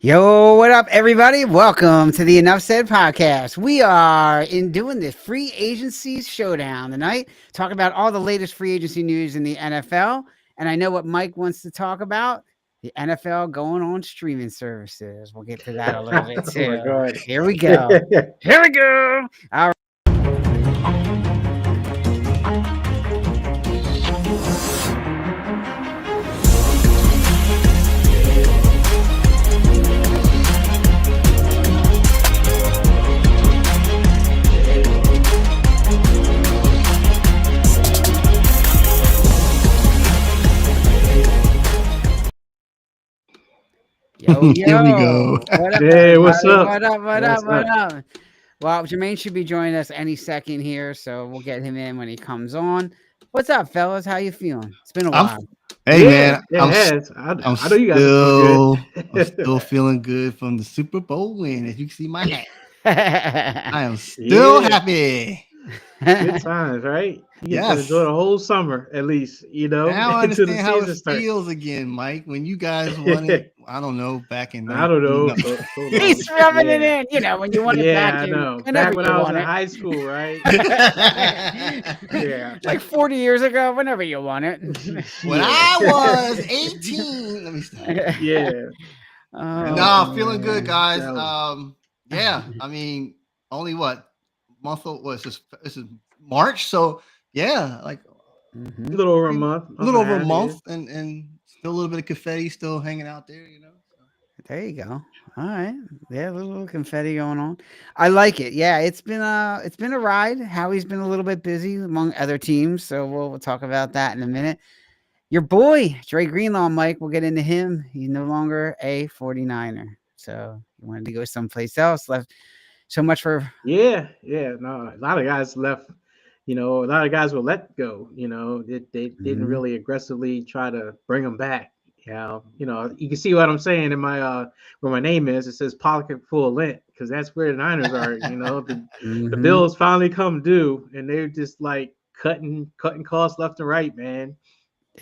Yo, what up, everybody? Welcome to the Enough Said podcast. We are doing the free agency showdown tonight, talking about all the latest free agency news in the NFL. And I know what Mike wants to talk about: the NFL going on streaming services. We'll get to that a little bit Oh my too. God. Here we go. Here we go. All Yo, Here we go. yo. What up, Hey, what's everybody? up? What up? What up? What's What up? up? Well, Jermaine should be joining us any second here, so we'll get him in when he comes on. What's up, fellas? How you feeling? It's been a I'm while. hey Yeah, man, it has. I'm I know you guys are doing good. I'm still feeling good from the Super Bowl win. As you can see my hat, I am still Yeah, happy. good times, right? You get to enjoy Yes. the whole summer at least, Now I until the understand how it season starts. feels again, Mike. When you guys won it, I don't know, back in I don't 19. know, No. so long. He's rubbing it Yeah, in, when you want it back yeah, I in, know. whenever Back when you I was want in it. high school, right? Yeah, Like 40 years ago, whenever you want it. When yeah, I was 18, let me stop. yeah. Oh, No, feeling good, man. guys. That was Yeah. I mean, only what month? What's this? This is March, so yeah, like a Mhm. little over a pretty, month, a month little and a over a half. Yeah. month, and still a little bit of confetti still hanging out there, you know. So. There you go. All right. Yeah, a little confetti going on. I like it. Yeah, it's been a ride. Howie's been a little bit busy among other teams, so we'll talk about that in a minute. Your boy, Dre Greenlaw, Mike, we'll get into him. He's no longer a 49er. So he wanted to go someplace else. Left so much for Yeah. No, a lot of guys left. A lot of guys were let go. They didn't Mhm. really aggressively try to bring them back. Yeah, you can see what I'm saying in my where my name is. It says pocket full of lint because that's where the Niners are. The Mhm. bills finally come due, and they're just like cutting costs left and right, man.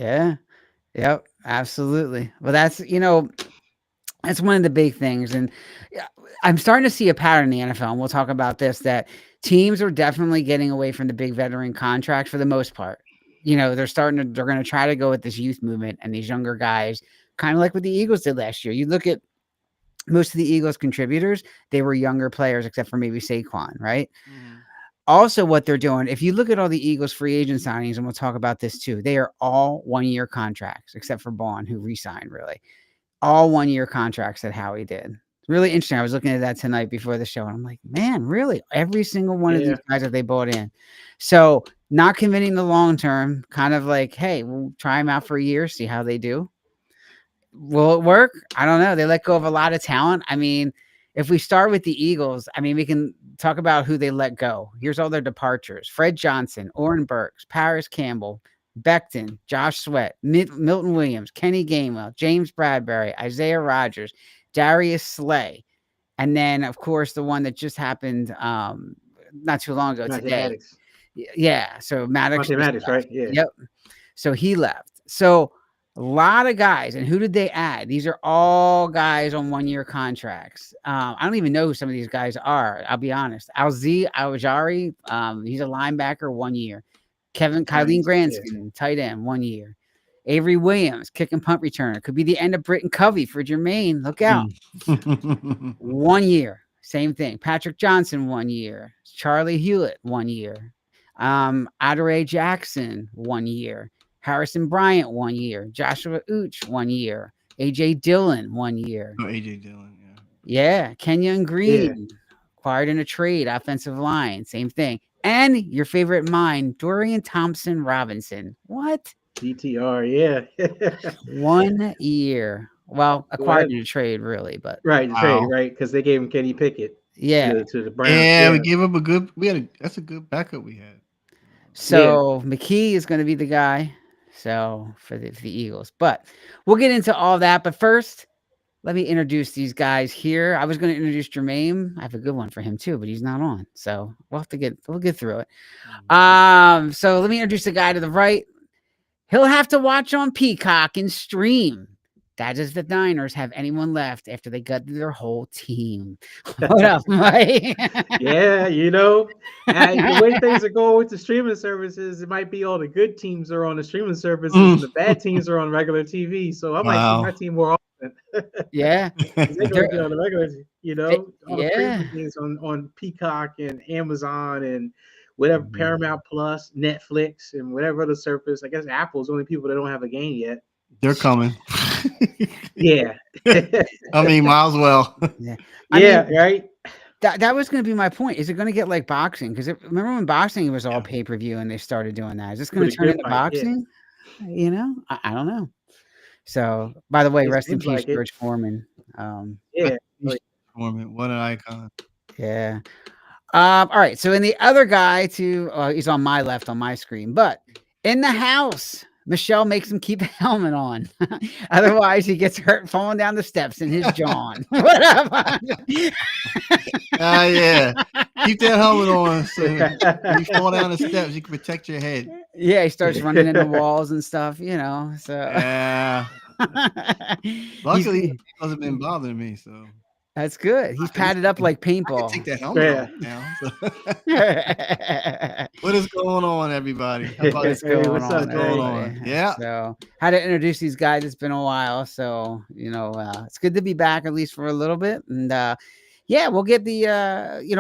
Yeah. Yep, absolutely. Well, that's one of the big things, and yeah, I'm starting to see a pattern in the NFL, and we'll talk about this, that teams are definitely getting away from the big veteran contracts for the most part. They're gonna try to go with this youth movement and these younger guys, kind of like what the Eagles did last year. You look at most of the Eagles contributors, they were younger players except for maybe Saquon, right? Mhm. Also, what they're doing, if you look at all the Eagles free agent signings, and we'll talk about this too, they are all 1 year contracts, except for Bond, who re-signed really all 1 year contracts that Howie did. It's really interesting. I was looking at that tonight before the show, and I'm like, man, really? Every single one of these Yeah, guys that they bought in. So not committing the long term, kind of like, hey, we'll try them out for a year, see how they do. Will it work? I don't know. They let go of a lot of talent. I mean, if we start with the Eagles, I mean, we can talk about who they let go. Here's all their departures: Fred Johnson, Oren Burks, Paris Campbell, Becton, Josh Sweat, Milton Williams, Kenny Gainwell, James Bradbury, Isaiah Rogers, Darius Slay. And then, of course, the one that just happened not too long ago today. mathematics, Yeah. So Maddox just mathematics, left. right? Yeah, Yep. So he left. So a lot of guys. And who did they add? These are all guys on 1 year contracts. I don't even know who some of these guys are. I'll be honest. Alzi Aljari, he's a linebacker, 1 year. Kylene Giants. Yeah. Granskin, tight end, 1 year. Avery Williams, kick and punt returner. Could be the end of Britton Covey for Jermaine. Look out. Mm. 1 year. Same thing. Patrick Johnson, 1 year. Charlie Hewlett, 1 year. Adore Jackson, 1 year. Harrison Bryant, 1 year. Joshua Ooch, 1 year. AJ Dillon, 1 year. Oh, AJ Dillon, yeah. Yeah. Kenyon Yeah. Green, acquired in a trade, offensive line, same thing. And your favorite mine, Dorian Thompson Robinson. What? DTR, yeah. 1 year. Well, acquired Well, in a trade, really, but right, the trade, Wow. right? Because they gave him Kenny Pickett yeah. to the Browns. And we Yeah, gave up a good. That's a good backup we had. yeah. So McKee is going to be the guy. So for the Eagles, but we'll get into all that. But first, let me introduce these guys here. I was going to introduce Jermaine. I have a good one for him too, but he's not on. So we'll get through it. Mhm. So let me introduce the guy to the right. He'll have to watch on Peacock and stream. does the Niners have anyone left after they got their whole team? What up, Mike? Yeah, the way things are going with the streaming services, it might be all the good teams are on the streaming services and the bad teams are on regular TV. So I might see my Wow. team more often. Yeah, Because they're going to be they're on the regular, all the yeah. premium things on Peacock and Amazon and whatever, Mhm. Paramount Plus, Netflix, and whatever other service. I guess Apple's the only people that don't have a game yet. They're coming. Yeah. I mean, might as well. Yeah. I Yeah, mean, right. that was going to be my point. Is it going to get like boxing? Because remember when boxing was all Yeah. pay per view and they started doing that? Is this going With to a turn good into fight. Yeah. boxing? I don't know. So, by the way, It rest in seems peace, like it. George Foreman. Yeah. Foreman, what an icon. Yeah. All right. So, in the other guy, he's on my left on my screen, but in the house, Michelle makes him keep a helmet on. Otherwise, he gets hurt falling down the steps in his John. What up? Yeah. Keep that helmet on so when you fall down the steps, you can protect your head. Yeah, he starts running into walls and stuff, So Yeah. Luckily, it hasn't been bothering me, so that's good. He's padded up like I can take paintball. that helmet Yeah. off now. So. What is going on, everybody? How about What's Hey, going what's up, on, what's going everybody? on? Yeah. So, how to introduce these guys? It's been a while, so it's good to be back at least for a little bit. And yeah, we'll get the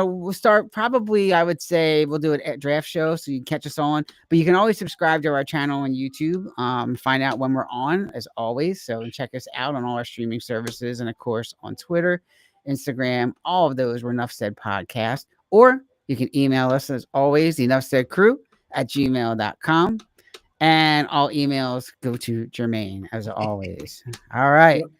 we'll start probably. I would say we'll do a draft show so you can catch us on. But you can always subscribe to our channel on YouTube. Find out when we're on, as always. So check us out on all our streaming services and of course on Twitter, Instagram, all of those. We're Enough Said Podcast, or you can email us as always, the Enough Said Crew at gmail.com. And all emails go to Jermaine, as always. All right. Yep.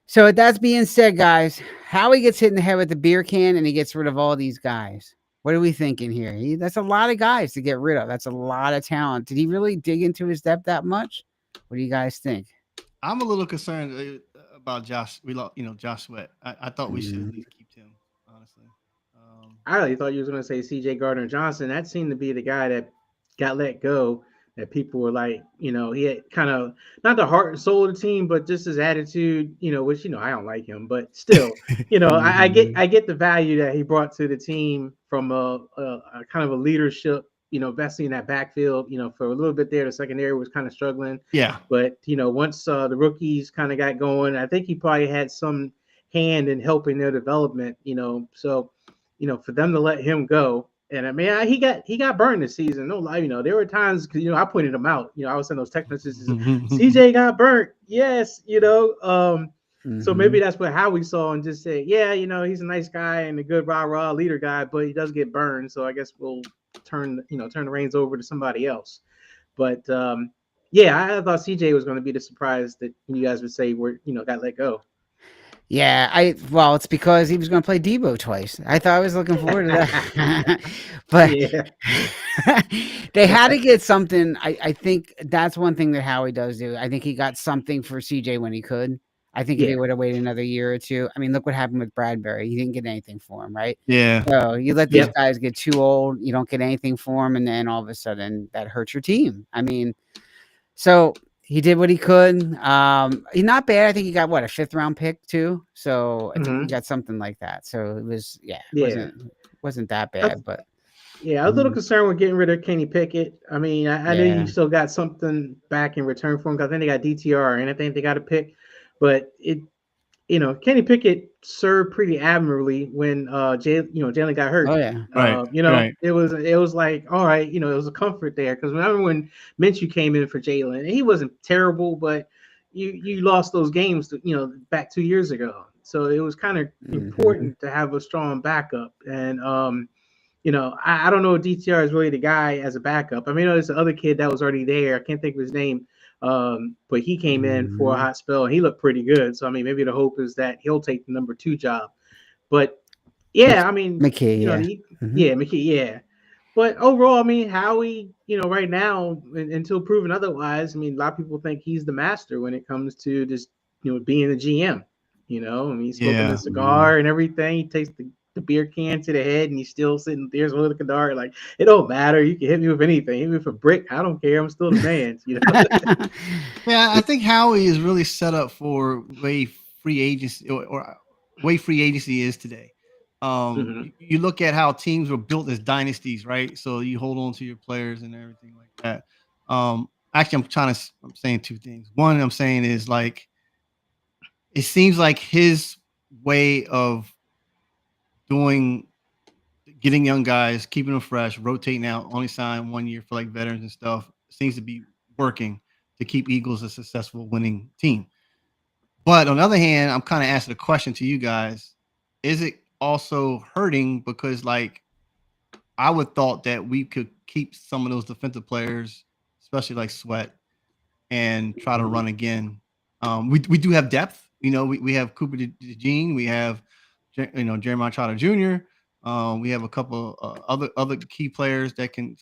So, with that being said, guys, Howie gets hit in the head with the beer can and he gets rid of all these guys. What are we thinking here? That's a lot of guys to get rid of. That's a lot of talent. Did he really dig into his depth that much? What do you guys think? I'm a little concerned about Josh. Josh Sweat. I thought we should at least keep him, honestly. I really thought you was going to say C.J. Gardner Johnson. That seemed to be the guy that got let go. That people were like, he had kind of not the heart and soul of the team, but just his attitude, which I don't like him, but still, I get the value that he brought to the team from a kind of a leadership, investing in that backfield, for a little bit there. The secondary was kind of struggling. Yeah. But once the rookies kind of got going, I think he probably had some hand in helping their development. So. For them to let him go. And I mean, he got burned this season. No lie, there were times because I pointed him out. I was in those text messages. CJ got burnt. Yes, So maybe that's what Howie saw and just said, yeah, he's a nice guy and a good rah leader guy, but he does get burned. So I guess we'll turn the reins over to somebody else. But yeah, I thought CJ was going to be the surprise that you guys would say got let go. Yeah, it's because he was going to play Debo twice. I thought I was looking forward to that. But they had to get something. I think that's one thing that Howie does do. I think he got something for CJ when he could. I think if he would have waited another year or two, I mean, look what happened with Bradbury. He didn't get anything for him, right? Yeah. So you let these guys get too old, you don't get anything for him, and then all of a sudden that hurts your team. I mean, so he did what he could. He's not bad. I think he got a 5th round pick too. So I think he got something like that. So it was, wasn't that bad, but yeah, I was a little concerned with getting rid of Kenny Pickett. I mean, I know you still got something back in return for him because I think they got DTR and I think they got a pick, but Kenny Pickett served pretty admirably when Jalen got hurt. Oh yeah, right. It was like, all right, it was a comfort there because remember when Minshew came in for Jalen, he wasn't terrible, but you lost those games, back 2 years ago, so it was kind of important to have a strong backup. And I don't know if DTR is really the guy as a backup. I mean, there's the other kid that was already there. I can't think of his name. But he came in for a hot spell and he looked pretty good. So I mean, maybe the hope is that he'll take the number 2 job. But yeah, I mean, McKee, McKee, yeah. But overall, I mean, Howie, right now, until proven otherwise, I mean, a lot of people think he's the master when it comes to just, being the GM. I mean, he's smoking a cigar and everything. He takes the the beer can to the head and he's still sitting there holding the dart. Like, it don't matter. You can hit me with anything. Hit me with a brick. I don't care. I'm still the man. Yeah, I think Howie is really set up for way free agency or way free agency is today. Hmm. You look at how teams were built as dynasties, right? So you hold on to your players and everything like that. Actually, I'm saying two things. One, I'm saying is like it seems like his way of doing getting young guys, keeping them fresh, rotating out, only sign 1 year for like veterans and stuff seems to be working to keep Eagles a successful winning team. But on the other hand, I'm kind of asking a question to you guys. Is it also hurting because like I would thought that we could keep some of those defensive players, especially like Sweat, and try to run again. We do have depth. We have Cooper DeJean, we have Jeremiah Trotter Jr. We have a couple other key players that can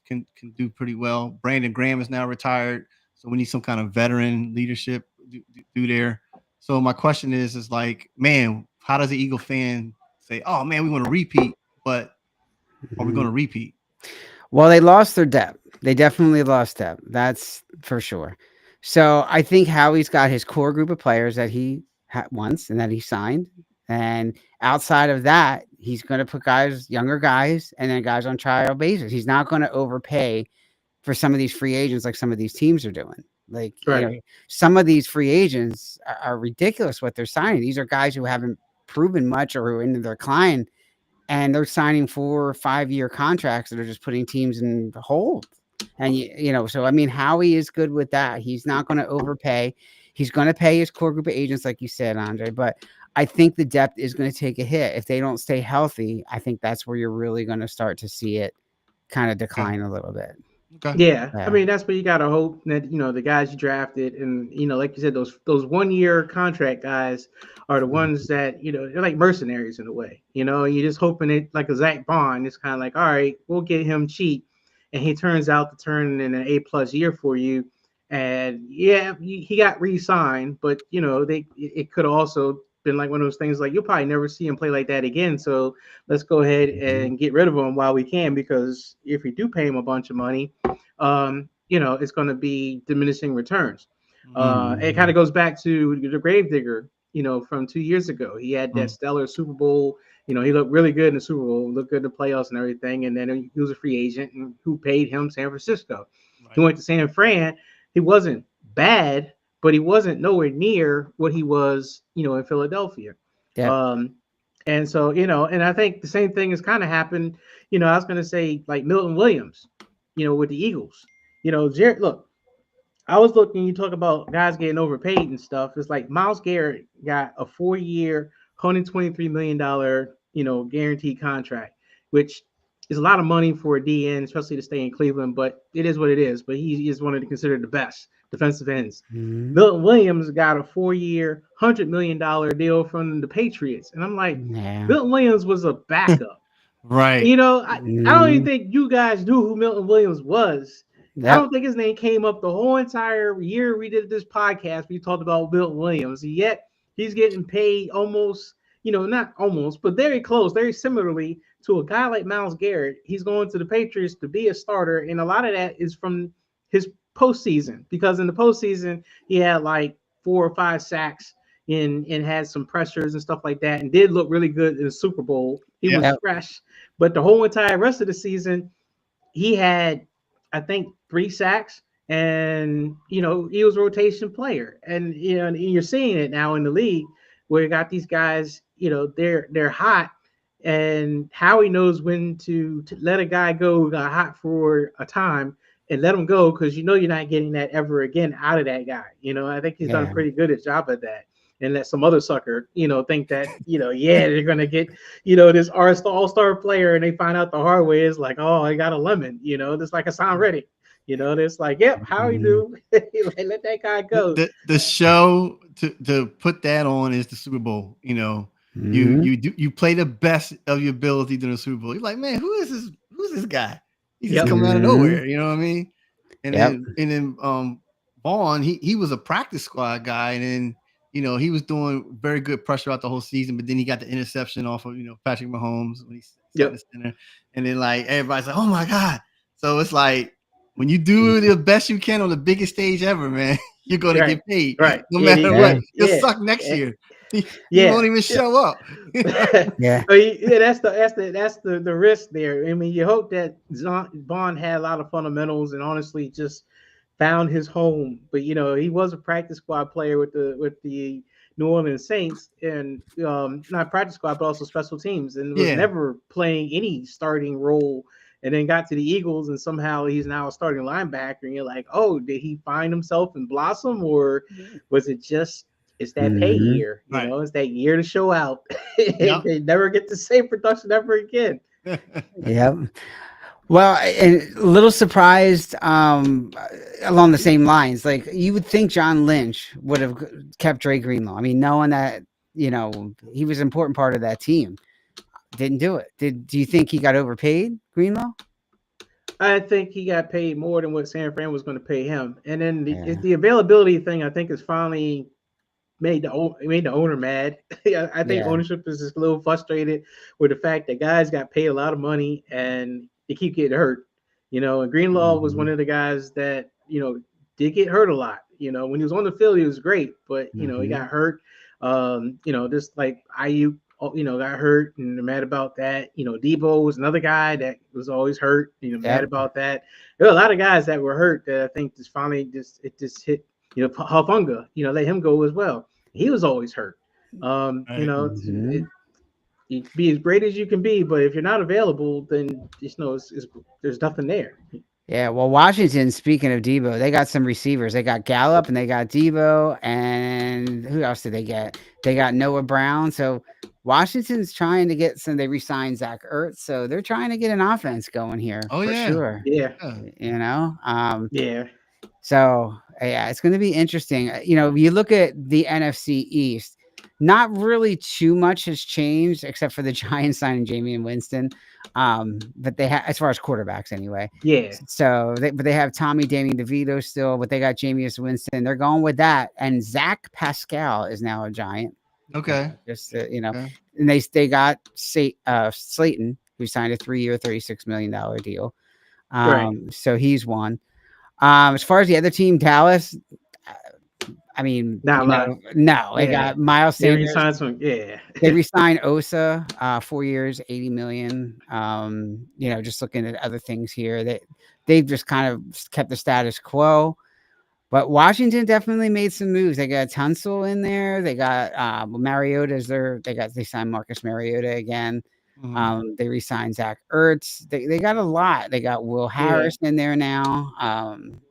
do pretty well. Brandon Graham is now retired, so we need some kind of veteran leadership do there. So my question is like, man, how does the Eagle fan say, oh man, we want to repeat, but are we going to repeat? Well, they lost their depth. They definitely lost depth. That's for sure. So I think Howie's got his core group of players that he wants and that he signed. And outside of that, he's going to put guys, younger guys, and then guys on trial basis. He's not going to overpay for some of these free agents like some of these teams are doing. Like, Right. some of these free agents are ridiculous what they're signing. These are guys who haven't proven much or who are in their decline, and they're signing 4 or 5 year contracts that are just putting teams in hold. And so I mean, Howie is good with that. He's not going to overpay. He's going to pay his core group of agents, like you said, Andre. But I think the depth is going to take a hit if they don't stay healthy. I think that's where you're really going to start to see it kind of Okay. decline a little bit. Okay. Yeah, I Yeah. mean that's where you gotta hope that the guys you drafted, and like you said, those 1 year contract guys are the ones that they're like mercenaries in a way. You're just hoping it, like a Zach Bond. It's kind of like, all right, we'll get him cheap, and he turns out to turn in an A+ year for you. And yeah, he got re-signed, but it could also been like one of those things like you'll probably never see him play like that again. So let's go ahead Mhm. and get rid of him while we can, because if we do pay him a bunch of money, it's going to be diminishing returns. It kind Mhm. of goes back to the Gravedigger, from 2 years ago. He had that Mm. stellar Super Bowl. He looked really good in the Super Bowl, looked good in the playoffs and everything. And then he was a free agent, and who paid him? San Francisco. He Right. went to San Fran. He wasn't bad, but he wasn't nowhere near what he was, in Philadelphia. Yep. Um, and so, and I think the same thing has kind of happened. I was going to say like Milton Williams, with the Eagles. Jared, look, I was looking, you talk about guys getting overpaid and stuff. It's like Miles Garrett got a 4 year, $123 million, guaranteed contract, which is a lot of money for a DN, especially to stay in Cleveland, but it is what it is. But he is one of the considered the best defensive ends. Mhm. Milton Williams got a 4 year, $100 million deal from the Patriots. And I'm like, Yeah. Milton Williams was a backup. Right. I don't even Mhm. think you guys knew who Milton Williams was. I Yep. don't think his name came up the whole entire year we did this podcast. We talked about Milton Williams. Yet he's getting paid almost, not almost, but very close, very similarly to a guy like Miles Garrett. He's going to the Patriots to be a starter, and a lot of that is from his postseason, because in the postseason he had like 4 or 5 sacks and had some pressures and stuff like that, and did look really good in the Super Bowl. He Yeah. was Yep. fresh, but the whole entire rest of the season he had, I think, 3 sacks, and he was a rotation player, and and you're seeing it now in the league where you got these guys, they're hot, and Howie knows when to let a guy go who got hot for a time and let him go, because you're not getting that ever again out of that guy. I think he's done a Yeah. pretty good job at that. And let some other sucker, think that, yeah, they're gonna get, this all-star player, and they find out the hard way is like, oh, I got a lemon, just like a sound ready. It's like, yep, how you Mhm. do? Let that guy go. The show to put that on is the Super Bowl. Mhm. You play the best of your ability during the Super Bowl. You're like, man, who is this? Who's this guy? He's just Yep. coming out of Mhm. nowhere. You know what I mean? And Yep. then Vaughn, he was a practice squad guy, and then he was doing very good pressure out the whole season, but then he got the interception off of Patrick Mahomes when he sat in Yep. the center, and then like everybody's like, "Oh my god!" So it's like when you do the best you can on the biggest stage ever, man, you're gonna Right. get paid Right. no And matter he, what. Yeah. You'll yeah. suck next eh, year. You Yeah. won't even Yeah. show up. Yeah. Yeah, that's the risk there. I mean, you hope that Bond had a lot of fundamentals and honestly just found his home. But he was a practice squad player with the New Orleans Saints, and not practice squad, but also special teams, and was Yeah, never playing any starting role. And then got to the Eagles, and somehow he's now a starting linebacker. And you're like, oh, did he find himself and blossom, or was it just it's that pay Hmm. year? right. It's that year to show out. Yep. They never get the same production ever again. Yep. Well, and a little surprised along the same lines. Like you would think John Lynch would have kept Dre Greenlaw. I mean, knowing that he was an important part of that team, didn't do it. Do you think he got overpaid, Greenlaw? I think he got paid more than what San Fran was going to pay him. And then Yeah. the availability thing, I think, is finally made the owner mad. I think Yeah. ownership is just a little frustrated with the fact that guys got paid a lot of money and they keep getting hurt. And Greenlaw was one Hmm. of the guys that did get hurt a lot. When he was on the field, he was great, but he Hmm. got hurt. Just like IU, got hurt and they're mad about that. Debo was another guy that was always hurt. Mad Yep. about that. There were a lot of guys that were hurt that I think just finally just hit. Hafunga, let him go as well. He was always hurt. Right. It, Hmm. you can be as great as you can be, but if you're not available, then just know there's nothing there. Yeah, well, Washington, speaking of Debo, they got some receivers. They got Gallup and they got Debo. And who else did they get? They got Noah Brown. So Washington's trying to get some, they re-signed Zach Ertz. So they're trying to get an offense going here Oh for yeah. sure. Yeah, Yeah. You know? yeah, So yeah, it's going to be interesting. You look at the NFC East, not really too much has changed except for the Giants signing Jamie and Winston. But they have, as far as quarterbacks anyway. yeah, But they have Tommy Damien DeVito still, but they got Jameis Winston. They're going with that, and Zach Pascal is now a Giant. Okay. Just Okay. and they got Slayton, who signed a 3-year, $36 million deal. right. So he's one. As far as the other team, Dallas, I mean, Not a lot. no, they Yeah, got Miles they Sanders. re-signed some. Yeah, They re-signed Osa, 4 years, 80 million. Just looking at other things here, they've just kind of kept the status quo. But Washington definitely made some moves. They got Tunsil in there. They got Mariota as they signed Marcus Mariota again. Mhm. They re-signed Zach Ertz. They got a lot. They got Will yeah. Harris in there now.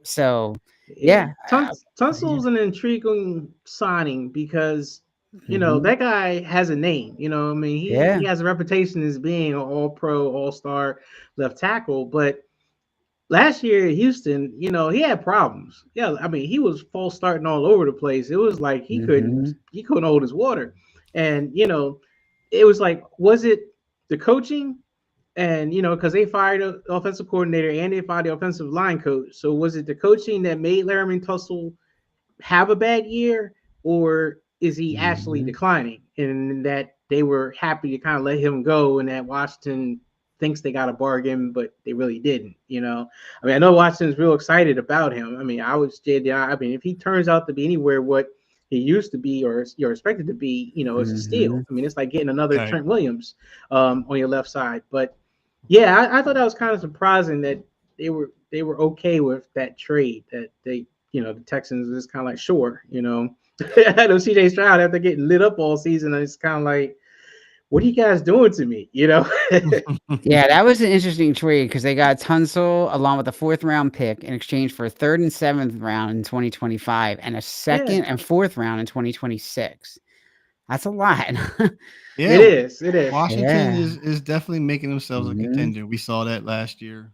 So Yeah, yeah, yeah. Tunsil's an intriguing signing because Hmm. that guy has a name. I mean, he Yeah. has a reputation as being an All Pro, All Star left tackle. But last year in Houston, he had problems. Yeah, I mean, he was false starting all over the place. It was like he couldn't Hmm. he couldn't hold his water, and it was like, was it the coaching? And because they fired the offensive coordinator and they fired the offensive line coach. So was it the coaching that made Laramie Tussle have a bad year, or is he actually Hmm. declining? And that they were happy to kind of let him go, and that Washington thinks they got a bargain, but they really didn't. I mean, I know Washington's real excited about him. I mean, I mean, if he turns out to be anywhere what he used to be or you're expected to be, it's a Hmm. steal. I mean, it's like getting another Right. Trent Williams on your left side. But yeah, I thought that was kind of surprising that they were okay with that trade, that the Texans was kind of like, sure. I know CJ Stroud after getting lit up all season, it's kind of like, what are you guys doing to me? Yeah, that was an interesting trade because they got Tunsil along with a fourth round pick in exchange for a third and seventh round in 2025 and a Yeah, second and fourth round in 2026. That's a lot. it Yeah. is. It is. Washington Yeah. is definitely making themselves a Mhm. contender. We saw that last year.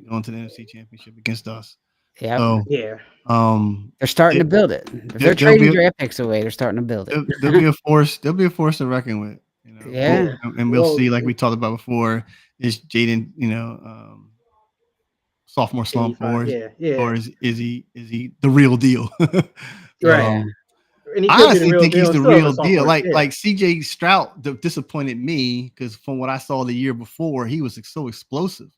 Going to the NFC Championship against us. Yep. So, Yeah, um, They're starting to it, build it. If they're there'll trading be draft picks away, they're starting to build it. there'll be a force. There'll be a force to reckon with. Yeah. And we'll well, see. Like we talked about before, is Jaden, sophomore is he slump, fine? or Yeah, yeah, is he the real deal? right, Yeah. um, and he I could be the honestly real think deal he's and the still have a real deal. sophomore. Yeah, Like CJ Stroud disappointed me because from what I saw the year before, he was so explosive.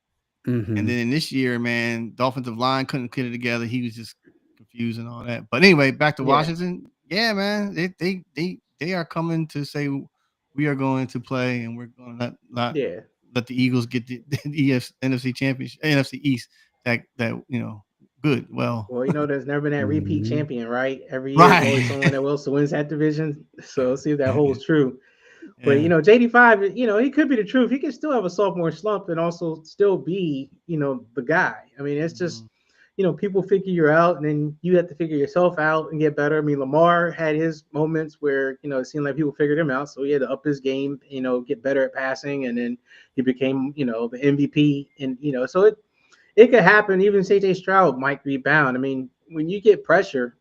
And Mm-hmm. then this year, man, the offensive line couldn't get it together. He was just confused and all that. But anyway, back to yeah, Washington. Yeah, man, they are coming to say we are going to play and we're going to not yeah. let the Eagles get the NFC championship, NFC East. That good. Well, Well, there's never been that repeat Mm-hmm. champion, right? Every year, there's always right. someone that also wins that division. So let's see if that holds true. But Yeah. JD5, he could be the truth. He could still have a sophomore slump and also still be, the guy. I mean, it's just, Mhm. people figure you out, and then you have to figure yourself out and get better. I mean, Lamar had his moments where it seemed like people figured him out, so he had to up his game, get better at passing, and then he became, the MVP, and so it could happen. Even CJ Stroud might rebound. I mean, when you get pressure,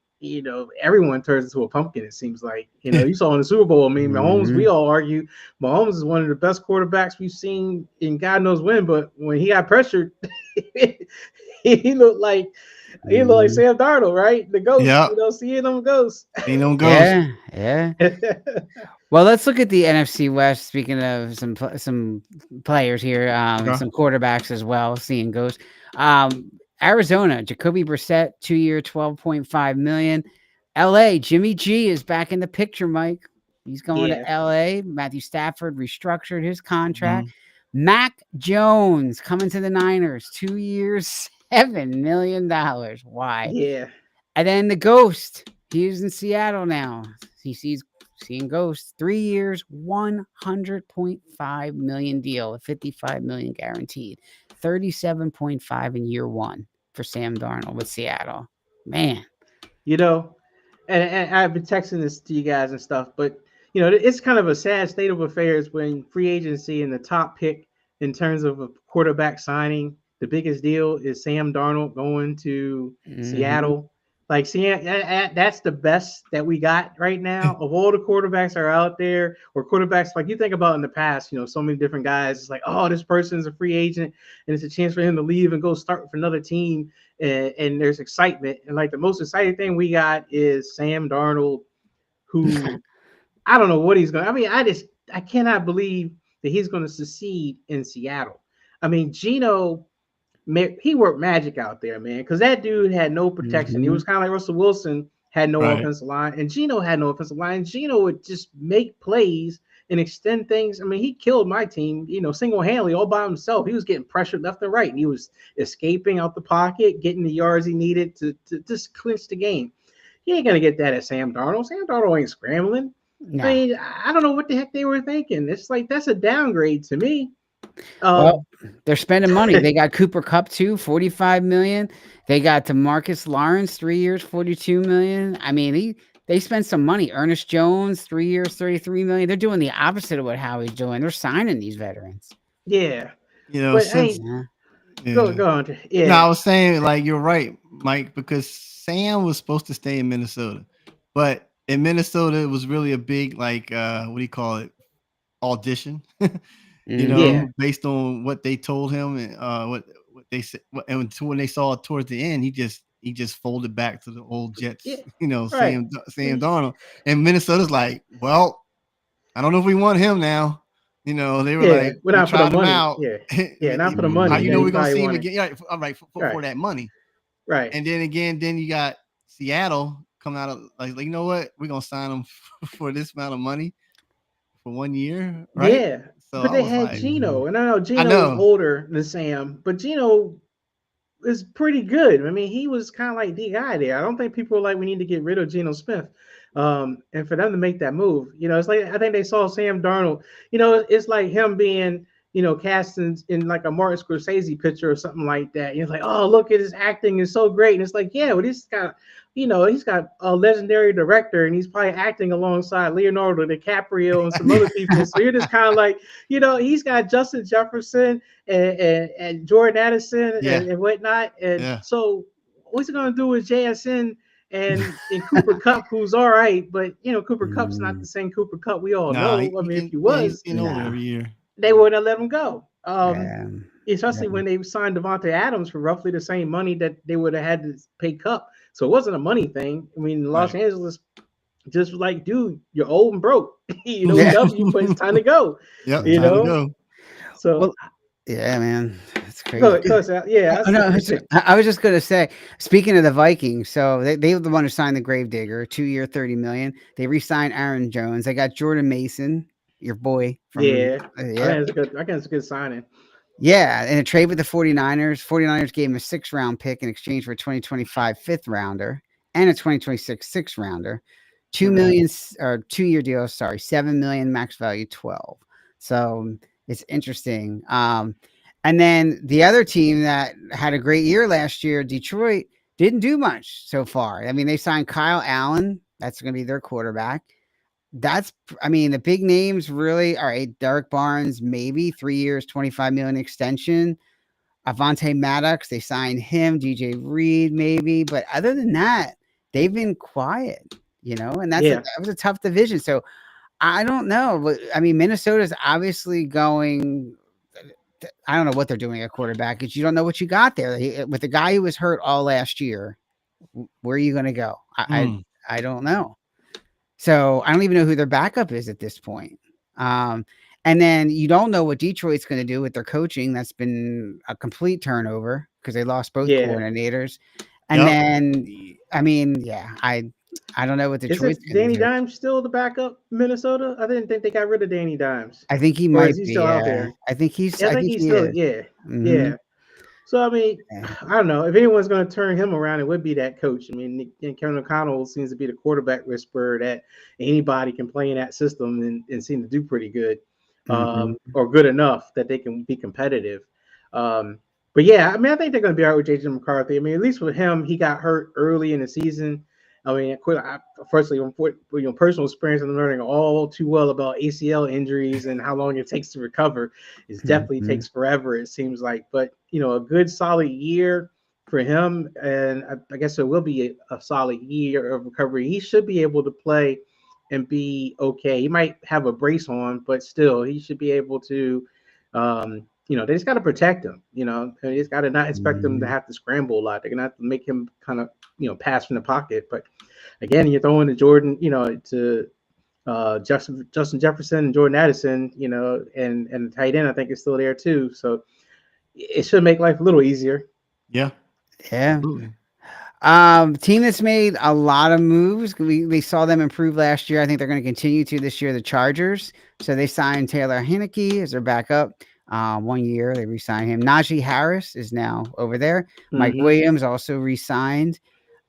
everyone turns into a pumpkin. It seems like you saw in the Super Bowl. I mean, Mahomes. We Mm-hmm. all argue Mahomes is one of the best quarterbacks we've seen in God knows when. But when he got pressured, he looked like Mm-hmm. Sam Darnold, right? The ghost. Yep. Seeing them ghosts. Ain't no ghost. Yeah, yeah. Well, let's look at the NFC West. Speaking of some players here, and Okay. some quarterbacks as well. Seeing goes, Arizona, Jacoby Brissett, 2 year, 12.5 million. L.A. Jimmy G is back in the picture. Mike, he's going yeah, to L.A. Matthew Stafford restructured his contract. Mhm. Mac Jones coming to the Niners, 2 years, $7 million. Why? yeah. And then the Ghost, he's in Seattle now. He seeing Ghost. 3 years, 100.5 million deal, 55 million guaranteed, 37.5 in year one for Sam Darnold with Seattle. Man. you know, and I've been texting this to you guys and stuff, but it's kind of a sad state of affairs when free agency and the top pick in terms of a quarterback signing, the biggest deal is Sam Darnold going to Mm-hmm. Seattle. Like, see, that's the best that we got right now of all the quarterbacks that are out there, or quarterbacks like you think about in the past. So many different guys. It's like, oh, this person's a free agent, and it's a chance for him to leave and go start for another team, and there's excitement. And like the most exciting thing we got is Sam Darnold, who I don't know what he's going to. I mean, I cannot believe that he's going to succeed in Seattle. I mean, Gino, he worked magic out there, man, because that dude had no protection. He Mm-hmm. was kind of like Russell Wilson had no Right. offensive line, and Gino had no offensive line. Gino would just make plays and extend things. I mean, he killed my team, single handedly all by himself. He was getting pressured left and right, and he was escaping out the pocket, getting the yards he needed to just clinch the game. You ain't gonna get that at Sam Darnold. Sam Darnold ain't scrambling. I No. mean, I don't know what the heck they were thinking. It's like that's a downgrade to me. Well, Um, they're spending money. They got Cooper Cup too, 45 million. They got DeMarcus Lawrence, 3 years, 42 million. I mean, they spent some money. Ernest Jones, 3 years, 33 million. They're doing the opposite of what Howie's doing. They're signing these veterans. yeah, but Since Yeah. go yeah. on. No, Yeah, I was saying like you're right, Mike, because Sam was supposed to stay in Minnesota, but in Minnesota it was really a big like what do you call it, audition, Mm-hmm. yeah, based on what they told him and what they said, and when they saw it towards the end, he just folded back to the old yeah, Jets, right. Sam Darnold, and Minnesota's like, well, I don't know if we want him now. They were Yeah, like, we're we not for the tried him money. out. Yeah, yeah, not for the How money you that know he we're gonna probably see him wanted. again? Yeah, all right, for Right, that money. right. And then again, then you got Seattle coming out of like you know what? We're gonna sign him for this amount of money for 1 year, right? Yeah, So but I they was had like, Mm-hmm. Gino, and I know I Gino's know. older than Sam, but Gino is pretty good. I mean, he was kind of like the guy there. I don't think people were like, we need to get rid of Geno Smith. And for them to make that move, it's like I think they saw Sam Darnold. It's like him being, cast in like a Martin Scorsese picture or something like that. It's like, oh, look at his acting is so great, and it's like, yeah, well, he's got a legendary director, and he's probably acting alongside Leonardo DiCaprio and some other people. So you're just kind of like, he's got Justin Jefferson and Jordan Addison Yeah, and whatnot. And yeah, so what's he gonna do with JSN and Cooper Cup, who's all right, but Cooper Cup's not Mm-hmm. the same Cooper Cup we all nah, know. I mean, if he he's was, getting older No. every year. they wouldn't have let him go. Yeah. Especially Yeah. when they signed Devontae Adams for roughly the same money that they would have had to pay Cup. So it wasn't a money thing. I mean, Los Right. Angeles just like, dude, you're old and broke. We Yeah. love you, but it's time to go. Yep, You time to know. go. So Well, yeah, man, it's crazy. go, Sal. Yeah, Oh, that's no, what I was just gonna say, speaking of the Vikings, so they were the one who signed the Gravedigger, 2 year, 30 million. They re-signed Aaron Jones. They got Jordan Mason, your boy from yeah. yeah. I think it's a good signing. Yeah, in a trade with the 49ers, 49ers gave him a 6th round pick in exchange for a 2025 5th rounder and a 2026 6th rounder. Two Mhm. million or 2 year deal, sorry, 7 million max value 12. So it's interesting. And then the other team that had a great year last year, Detroit, didn't do much so far. I mean, they signed Kyle Allen. That's going to be their quarterback. I mean, the big names really, all right, Derek Barnes, maybe 3 years, 25 million extension. Avante Maddox, they signed him. DJ Reed, maybe. But other than that, they've been quiet, and Yeah, that was a tough division. So I don't know. I mean, Minnesota's obviously going. I don't know what they're doing at quarterback because you don't know what you got there. With the guy who was hurt all last year, where are you going to go? Mm, I don't know. So I don't even know who their backup is at this point. Um, and then you don't know what Detroit's going to do with their coaching. That's been a complete turnover because they lost both yeah. coordinators. And yep. then, I mean, yeah, I don't know what Detroit's Isn't going to Danny do. Dimes still the backup Minnesota? I didn't think they got rid of Danny Dimes, I think he or is might he be. still out Yeah, there? I think he's. Yeah, I I think think he's he still. is. Yeah, Hmm. yeah. So I mean, I don't know if anyone's going to turn him around. It would be that coach. I mean, Kevin O'Connell seems to be the quarterback whisperer that anybody can play in that system and seem to do pretty good, Hmm. or good enough that they can be competitive. Um, but yeah, I mean, I think they're going to be all right with JJ McCarthy. I mean, at least with him, he got hurt early in the season. I mean, firstly, personal experience and learning all too well about ACL injuries and how long it takes to recover. It definitely Hmm. takes forever, it seems like. But a good solid year for him, and I guess it will be a solid year of recovery. He should be able to play and be okay. He might have a brace on, but still, he should be able to. They just got to protect him. They just got to not expect him to Hmm. have to scramble a lot. They're gonna have to make him kind of pass from the pocket. But again, you're throwing to Jordan, to Justin Jefferson and Jordan Addison, and the tight end I think is still there too. So it should make life a little easier. Yeah, Yeah. absolutely. Team that's made a lot of moves. We saw them improve last year. I think they're going to continue to this year. The Chargers. So they signed Taylor Heineke as their backup. 1 year they re-signed him. Najee Harris is now over there. Mike Mm-hmm. Williams also re-signed.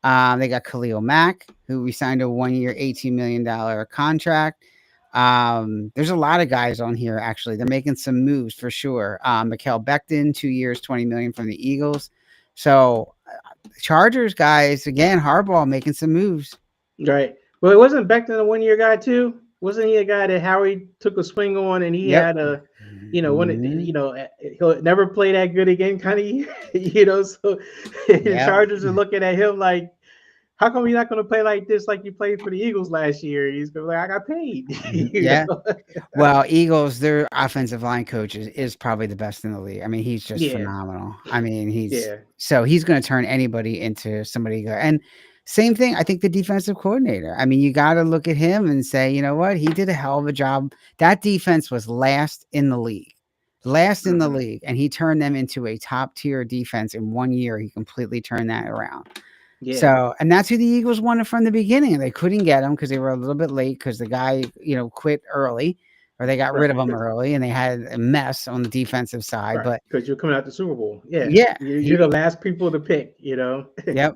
They got Khalil Mack, who re-signed a 1 year, $18 million contract. There's a lot of guys on here. Actually, they're making some moves for sure. Mikael Becton, 2 years, 20 million from the Eagles. So Chargers guys again. Harbaugh making some moves. Right. Well, it wasn't Becton a 1 year guy too. Wasn't he a guy that Howie took a swing on, and he Yep. had a, Mhm. he'll never play that good again kind of year. So the Yep. Chargers are looking at him like, how come you're not going to play like this like you played for the Eagles last year? And he's going to be like, I got paid. Mhm. Yeah. Well, Eagles, their offensive line coach is probably the best in the league. I mean, he's just Yeah, phenomenal. I mean, yeah, he's going to turn anybody into somebody good. And same thing, I think the defensive coordinator. I mean, you got to look at him and say, you know what? He did a hell of a job. That defense was last in the league. Last in the hmm league, and he turned them into a top tier defense in 1 year. He completely turned that around. yeah, So, and that's who the Eagles wanted from the beginning. They couldn't get him because they were a little bit late because the guy, quit early or they got rid of right. him early and they had a mess on the defensive side. Right, But because you're coming out the Super Bowl. Yeah, yeah, you're the last people to pick. yep.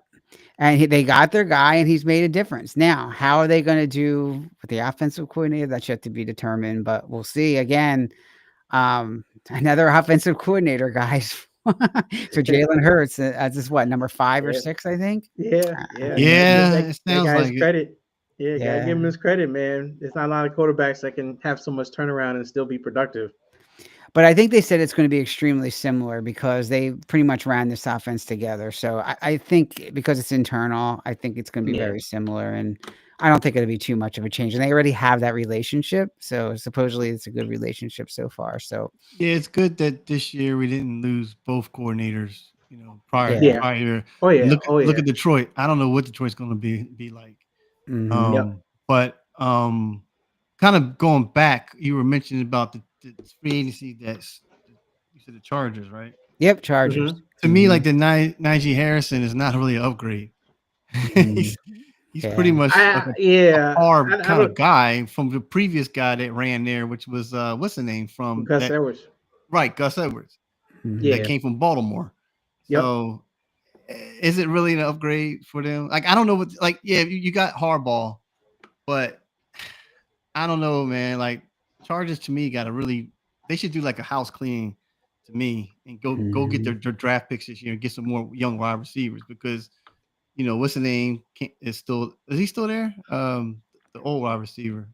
And they got their guy and he's made a difference. Now, how are they going to do with the offensive coordinator? That's yet to be determined, but we'll see. Again, another offensive coordinator, guys. For Jalen Hurts, as is what, number 5 or 6, I think. yeah. Yeah. Gotta give Yeah, that it that sounds guy his like it. credit. Yeah, gotta give Yeah. him his credit, man. There's not a lot of quarterbacks that can have so much turnaround and still be productive. But I think they said it's going to be extremely similar because they pretty much ran this offense together. So I think because it's internal, I think it's going to be Yeah, very similar. And I don't think it'll be too much of a change. And they already have that relationship. So supposedly it's a good relationship so far. So Yeah, it's good that this year we didn't lose both coordinators. Prior yeah. yeah. prior year. Oh And yeah, look oh look yeah. at Detroit. I don't know what Detroit's going to be like. Hmm. Yep. Um, But kind of going back, you were mentioning about the free agency that's you said the Chargers, right? Yep, Chargers. Mm-hmm. To me, like the Najee Harrison is not really an upgrade. Mhm. he's he's pretty Yeah. much like a Yeah, hard I kind of don't. guy from the previous guy that ran there, which was what's the name from Gus that Edwards. right, Gus Edwards, that Mhm. Yeah. came from Baltimore. Yep. So is it really an upgrade for them? Like I don't know what like yeah, you got Harbaugh, but I don't know, man. Like Chargers to me got to really they should do like a house cleaning to me and go get Mhm. their draft picks this year and get some more young wide receivers because what's the name is he still there? The old wide receiver.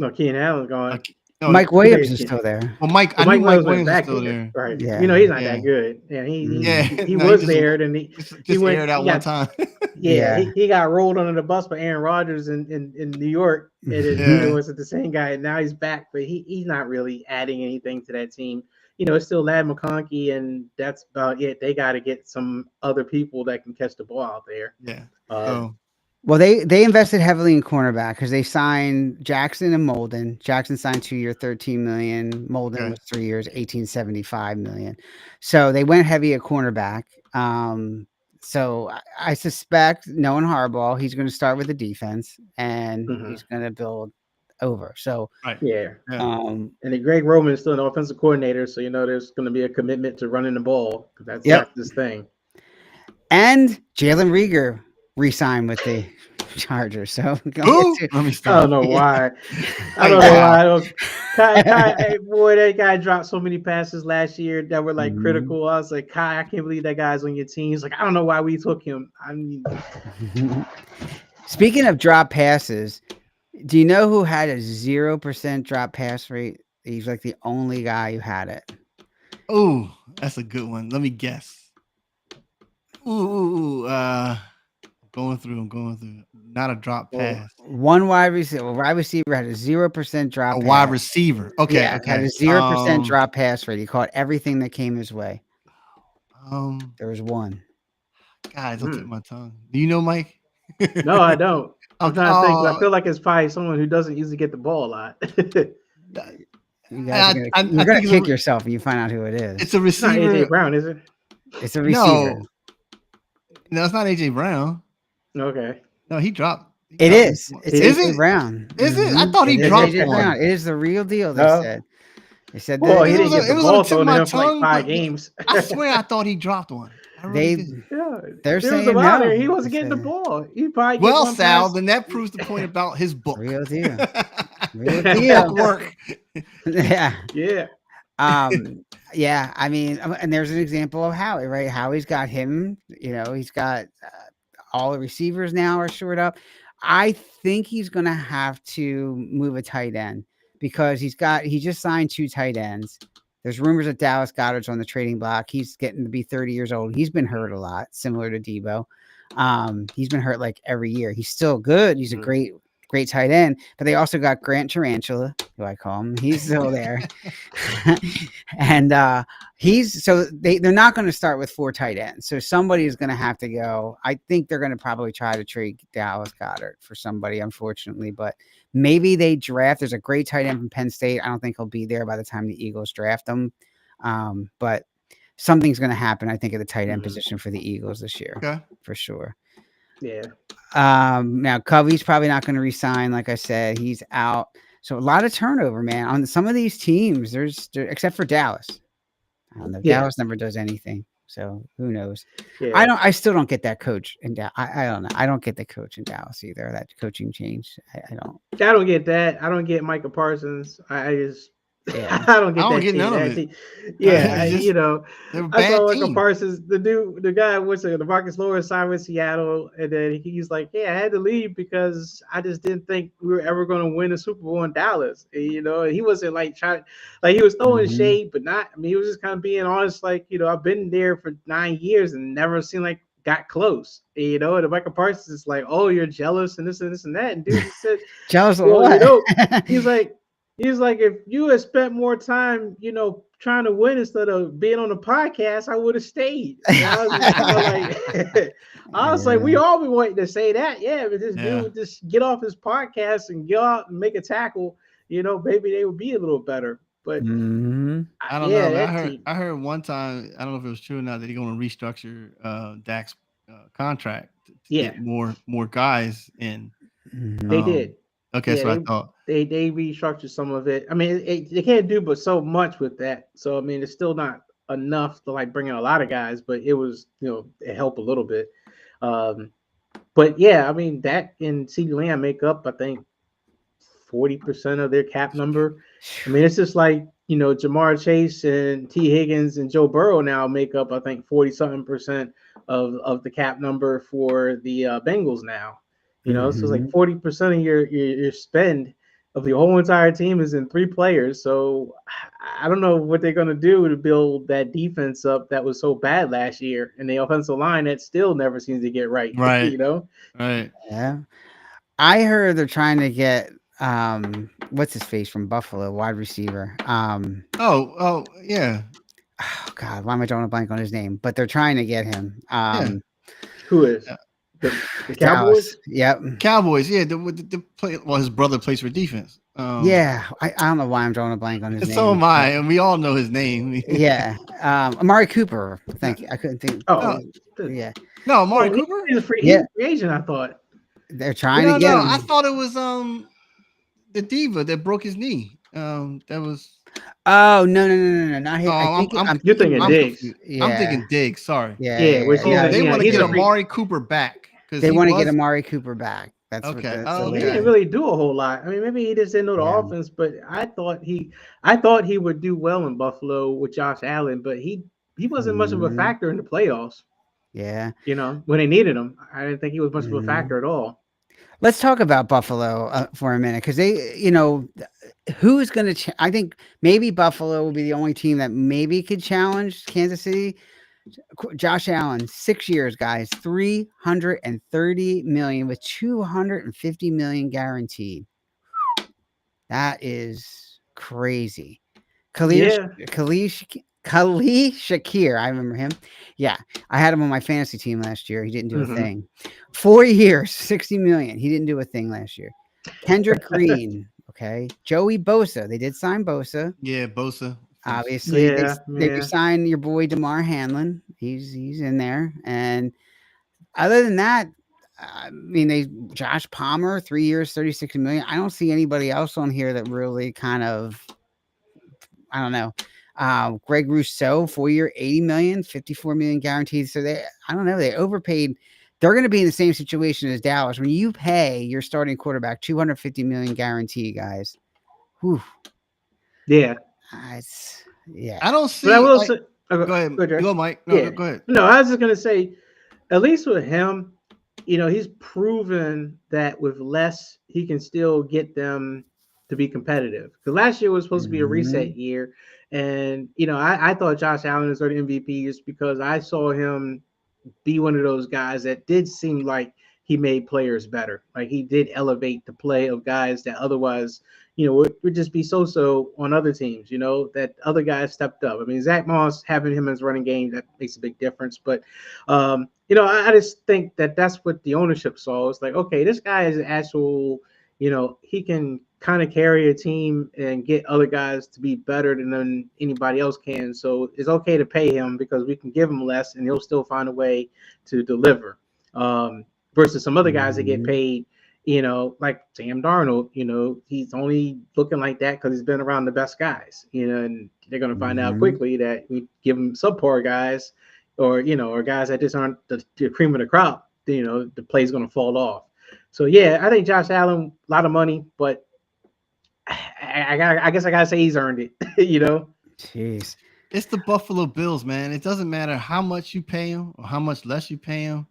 No, Keenan Allen's gone. Like no, Mike Williams is still there. well Mike I Well, knew Mike Mike Williams went Williams was back still there, there. right? You Yeah. know he's not Yeah, that good. Yeah, yeah. he No, he was there, then he just went. aired out He one got time. yeah, Yeah. he got rolled under the bus by Aaron Rodgers in New York, and then it Yeah, Mhm. was the same guy. And now he's back, but he's not really adding anything to that team. It's still Lad McConkey, and that's about it. They got to get some other people that can catch the ball out there. yeah. Um, So Well, they invested heavily in cornerback because they signed Jackson and Molden. Jackson signed 2 year, 13 million. Molden okay, was 3 years, 18.75 million. So they went heavy at cornerback. So I suspect, knowing Harbaugh, he's going to start with the defense and mhm. he's going to build over. So, right. Yeah. Yeah. um, And then Greg Roman is still an offensive coordinator, so there's going to be a commitment to running the ball because yep. that's his thing. And Jalen Rieger re-signed with the Chargers. So go Who? get Let me I don't stop. know yeah. why. I Like don't know wow. why. Hey, boy, that guy dropped so many passes last year that were like Mhm. critical. I was like, Kai, I can't believe that guy's on your team. He's like, I don't know why we took him. I mean, Speaking of drop passes, do you know who had a 0% drop pass rate? He's like the only guy who had it. Oh, that's a good one. Let me guess. I'm going through. Not a drop well, pass. One wide receiver had a 0% A drop wide pass. receiver. Okay, Yeah, had okay. a 0% drop pass rate. He caught everything that came his way. Um, There was one. God, don't tip hmm. my tongue. Do you know Mike? No, I don't. I'm Okay. trying to think. I feel like it's probably someone who doesn't usually get the ball a lot. It's You guys are I you're gonna think kick yourself when you find out who it it's is. a not AJ receiver. Brown, is it? It's a receiver. No, no, it's not AJ Brown. Okay. No, he dropped. He It dropped. is. It's He, Is AJ it? Brown. Is it? I Mhm. thought he It is dropped AJ Brown. one. It is the real deal. They no. said. They said Well, that he Because didn't get it the was on the ball tip of thrown to my him for like tongue, 5 games. I swear I thought he dropped one. I really they did. Yeah, they're there was a saying while there. no. He They wasn't getting the said ball. He probably get Well, one Sal, pass. then that proves the point about his book. real deal. Real The book deal. work. Yeah. Yeah. Um, yeah, I mean, and there's an example of Howie, right? Howie's got him, he's got all the receivers now are shored up. I think he's going to have to move a tight end because he just signed two tight ends. There's rumors that Dallas Goddard's on the trading block. He's getting to be 30 years old. He's been hurt a lot, similar to Debo. He's been hurt like every year. He's still good. He's a Mhm. great tight end. But they also got Grant Tarantula, who I call him. He's still there. And they're not going to start with four tight ends. So somebody is going to have to go. I think they're going to probably try to trade Dallas Goddard for somebody, unfortunately, but maybe they draft. There's a great tight end from Penn State. I don't think he'll be there by the time the Eagles draft him. But something's going to happen, I think, at the tight end Mhm. position for the Eagles this year, Okay. for sure. Yeah. Now Covey's probably not going to resign. Like I said, he's out. So a lot of turnover, man, on some of these teams. Except for Dallas. I don't know. Yeah. Dallas never does anything. So who knows? Yeah. I still don't get that coach in Dallas. I don't know. I don't get the coach in Dallas either. That coaching change. I don't. I don't get that. I don't get Micah Parsons. I just Yeah. I don't I get don't that get team. none of That it. team. Yeah, It's just they're a I bad saw Micah team. Parsons, the guy was the Marcus Lawrence signed with Seattle, and then he's like, yeah, I had to leave because I just didn't think we were ever going to win a Super Bowl in Dallas. And he wasn't like trying, like he was throwing Mhm. shade, but not. I mean, he was just kind of being honest, like I've been there for 9 years and never seen like got close. And Micah Parsons is like, oh, you're jealous and this and this and that. And dude just said, Jealous of well, what? he's like, if you had spent more time, trying to win instead of being on the podcast, I would have stayed. I was just kind of like, I was like, we Yeah. all been waiting to say that. Yeah, but this dude Yeah. would just get off his podcast and go out and make a tackle. Maybe they would be a little better. But Mhm. I don't know, yeah, man. that team. I heard one time, I don't know if it was true or not, that they're going to restructure Dak's contract to Yeah, get more guys in. they Mhm. did. Okay, that's Yeah, what I thought. they restructured some of it. I mean, they can't do but so much with that. So I mean, it's still not enough to like bring in a lot of guys, but it was it helped a little bit. Um, but yeah, I mean that and CeeDee Lamb make up I think 40% of their cap number. I mean, it's just like Jamar Chase and T Higgins and Joe Burrow now make up I think 40-something% of the cap number for the Bengals now. So it's like Mhm. 40% of your spend of the whole entire team is in three players. So I don't know what they're gonna do to build that defense up that was so bad last year, and the offensive line that still never seems to get right. Right. Right. Yeah. I heard they're trying to get what's his face from Buffalo, wide receiver. Oh, yeah. Oh God, why am I drawing a blank on his name? But they're trying to get him. Yeah. Who is Uh, the Dallas. Cowboys? Yep. Cowboys, yeah. The play, well, his brother plays for defense. Yeah. I don't know why I'm drawing a blank on his And so name. am I, and we all know his name. Yeah. Amari Cooper. no, Thank you. I couldn't think. Oh, no, Yeah. no, Amari he's Cooper. a free, Yeah. agent. I thought. They're trying to get No. I him. thought it was the diva that broke his knee. That was. Oh no, not Oh, him. I think I'm I'm You're thinking. thinking I'm Diggs. confused. I'm Yeah. thinking Diggs. Sorry. Yeah, which he's So a, they want to he's get a free. Amari Cooper back because They he want to get was Amari Cooper back. That's what okay. that's Oh, what He they're. didn't okay. really do a whole lot. I mean, maybe he just didn't know the Yeah. offense, but I thought he would do well in Buffalo with Josh Allen, but he wasn't much of a Mhm. factor in the playoffs. Yeah. When they needed him, I didn't think he was much of a Mhm. factor at all. Let's talk about Buffalo for a minute because who's going to? I think maybe Buffalo will be the only team that maybe could challenge Kansas City. Josh Allen, 6 years, guys, 330 million with 250 million guaranteed. That is crazy. Khalil Yeah. Khalil Khalil Shakir, I remember him. Yeah, I had him on my fantasy team last year. He didn't do a Hmm. thing. 4 years, 60 million. He didn't do a thing last year. Kendrick Green, okay. Joey Bosa, they did sign Bosa. Yeah, Bosa. Finished. Obviously, Yeah. they Yeah. signed your boy DeMar Hamlin. He's in there, and other than that, I mean, they Josh Palmer, 3 years, 36 million. I don't see anybody else on here that really kind of I don't know. Greg Rousseau, 4 year, 80 million, 54 million guaranteed. So I don't know, they overpaid. They're going to be in the same situation as Dallas. When you pay your starting quarterback 250 million guarantee, guys. Whew, Yeah. yeah. I don't But I see will like. say, okay, Go ahead. go, Dre. You go, Mike. No, Yeah. go ahead. No, I was just gonna say, at least with him, he's proven that with less, he can still get them to be competitive. Because last year was supposed to be a Mhm. reset year, and I thought Josh Allen was already MVP just because I saw him be one of those guys that did seem like he made players better. Like he did elevate the play of guys that otherwise, would just be so on other teams, that other guys stepped up. I mean, Zach Moss having him as running game, that makes a big difference. But, I just think that that's what the ownership saw. It's like, okay, this guy is an actual, he can kind of carry a team and get other guys to be better than anybody else can. So it's okay to pay him because we can give him less and he'll still find a way to deliver. Versus some other guys that get Mhm. paid, like Sam Darnold, he's only looking like that because he's been around the best guys, and they're going to find out Mhm. quickly that we give him subpar guys or guys that just aren't the cream of the crop, the play's going to fall off. So, yeah, I think Josh Allen, a lot of money, but I guess I gotta say he's earned it. Jeez. It's the Buffalo Bills, man. It doesn't matter how much you pay them or how much less you pay them.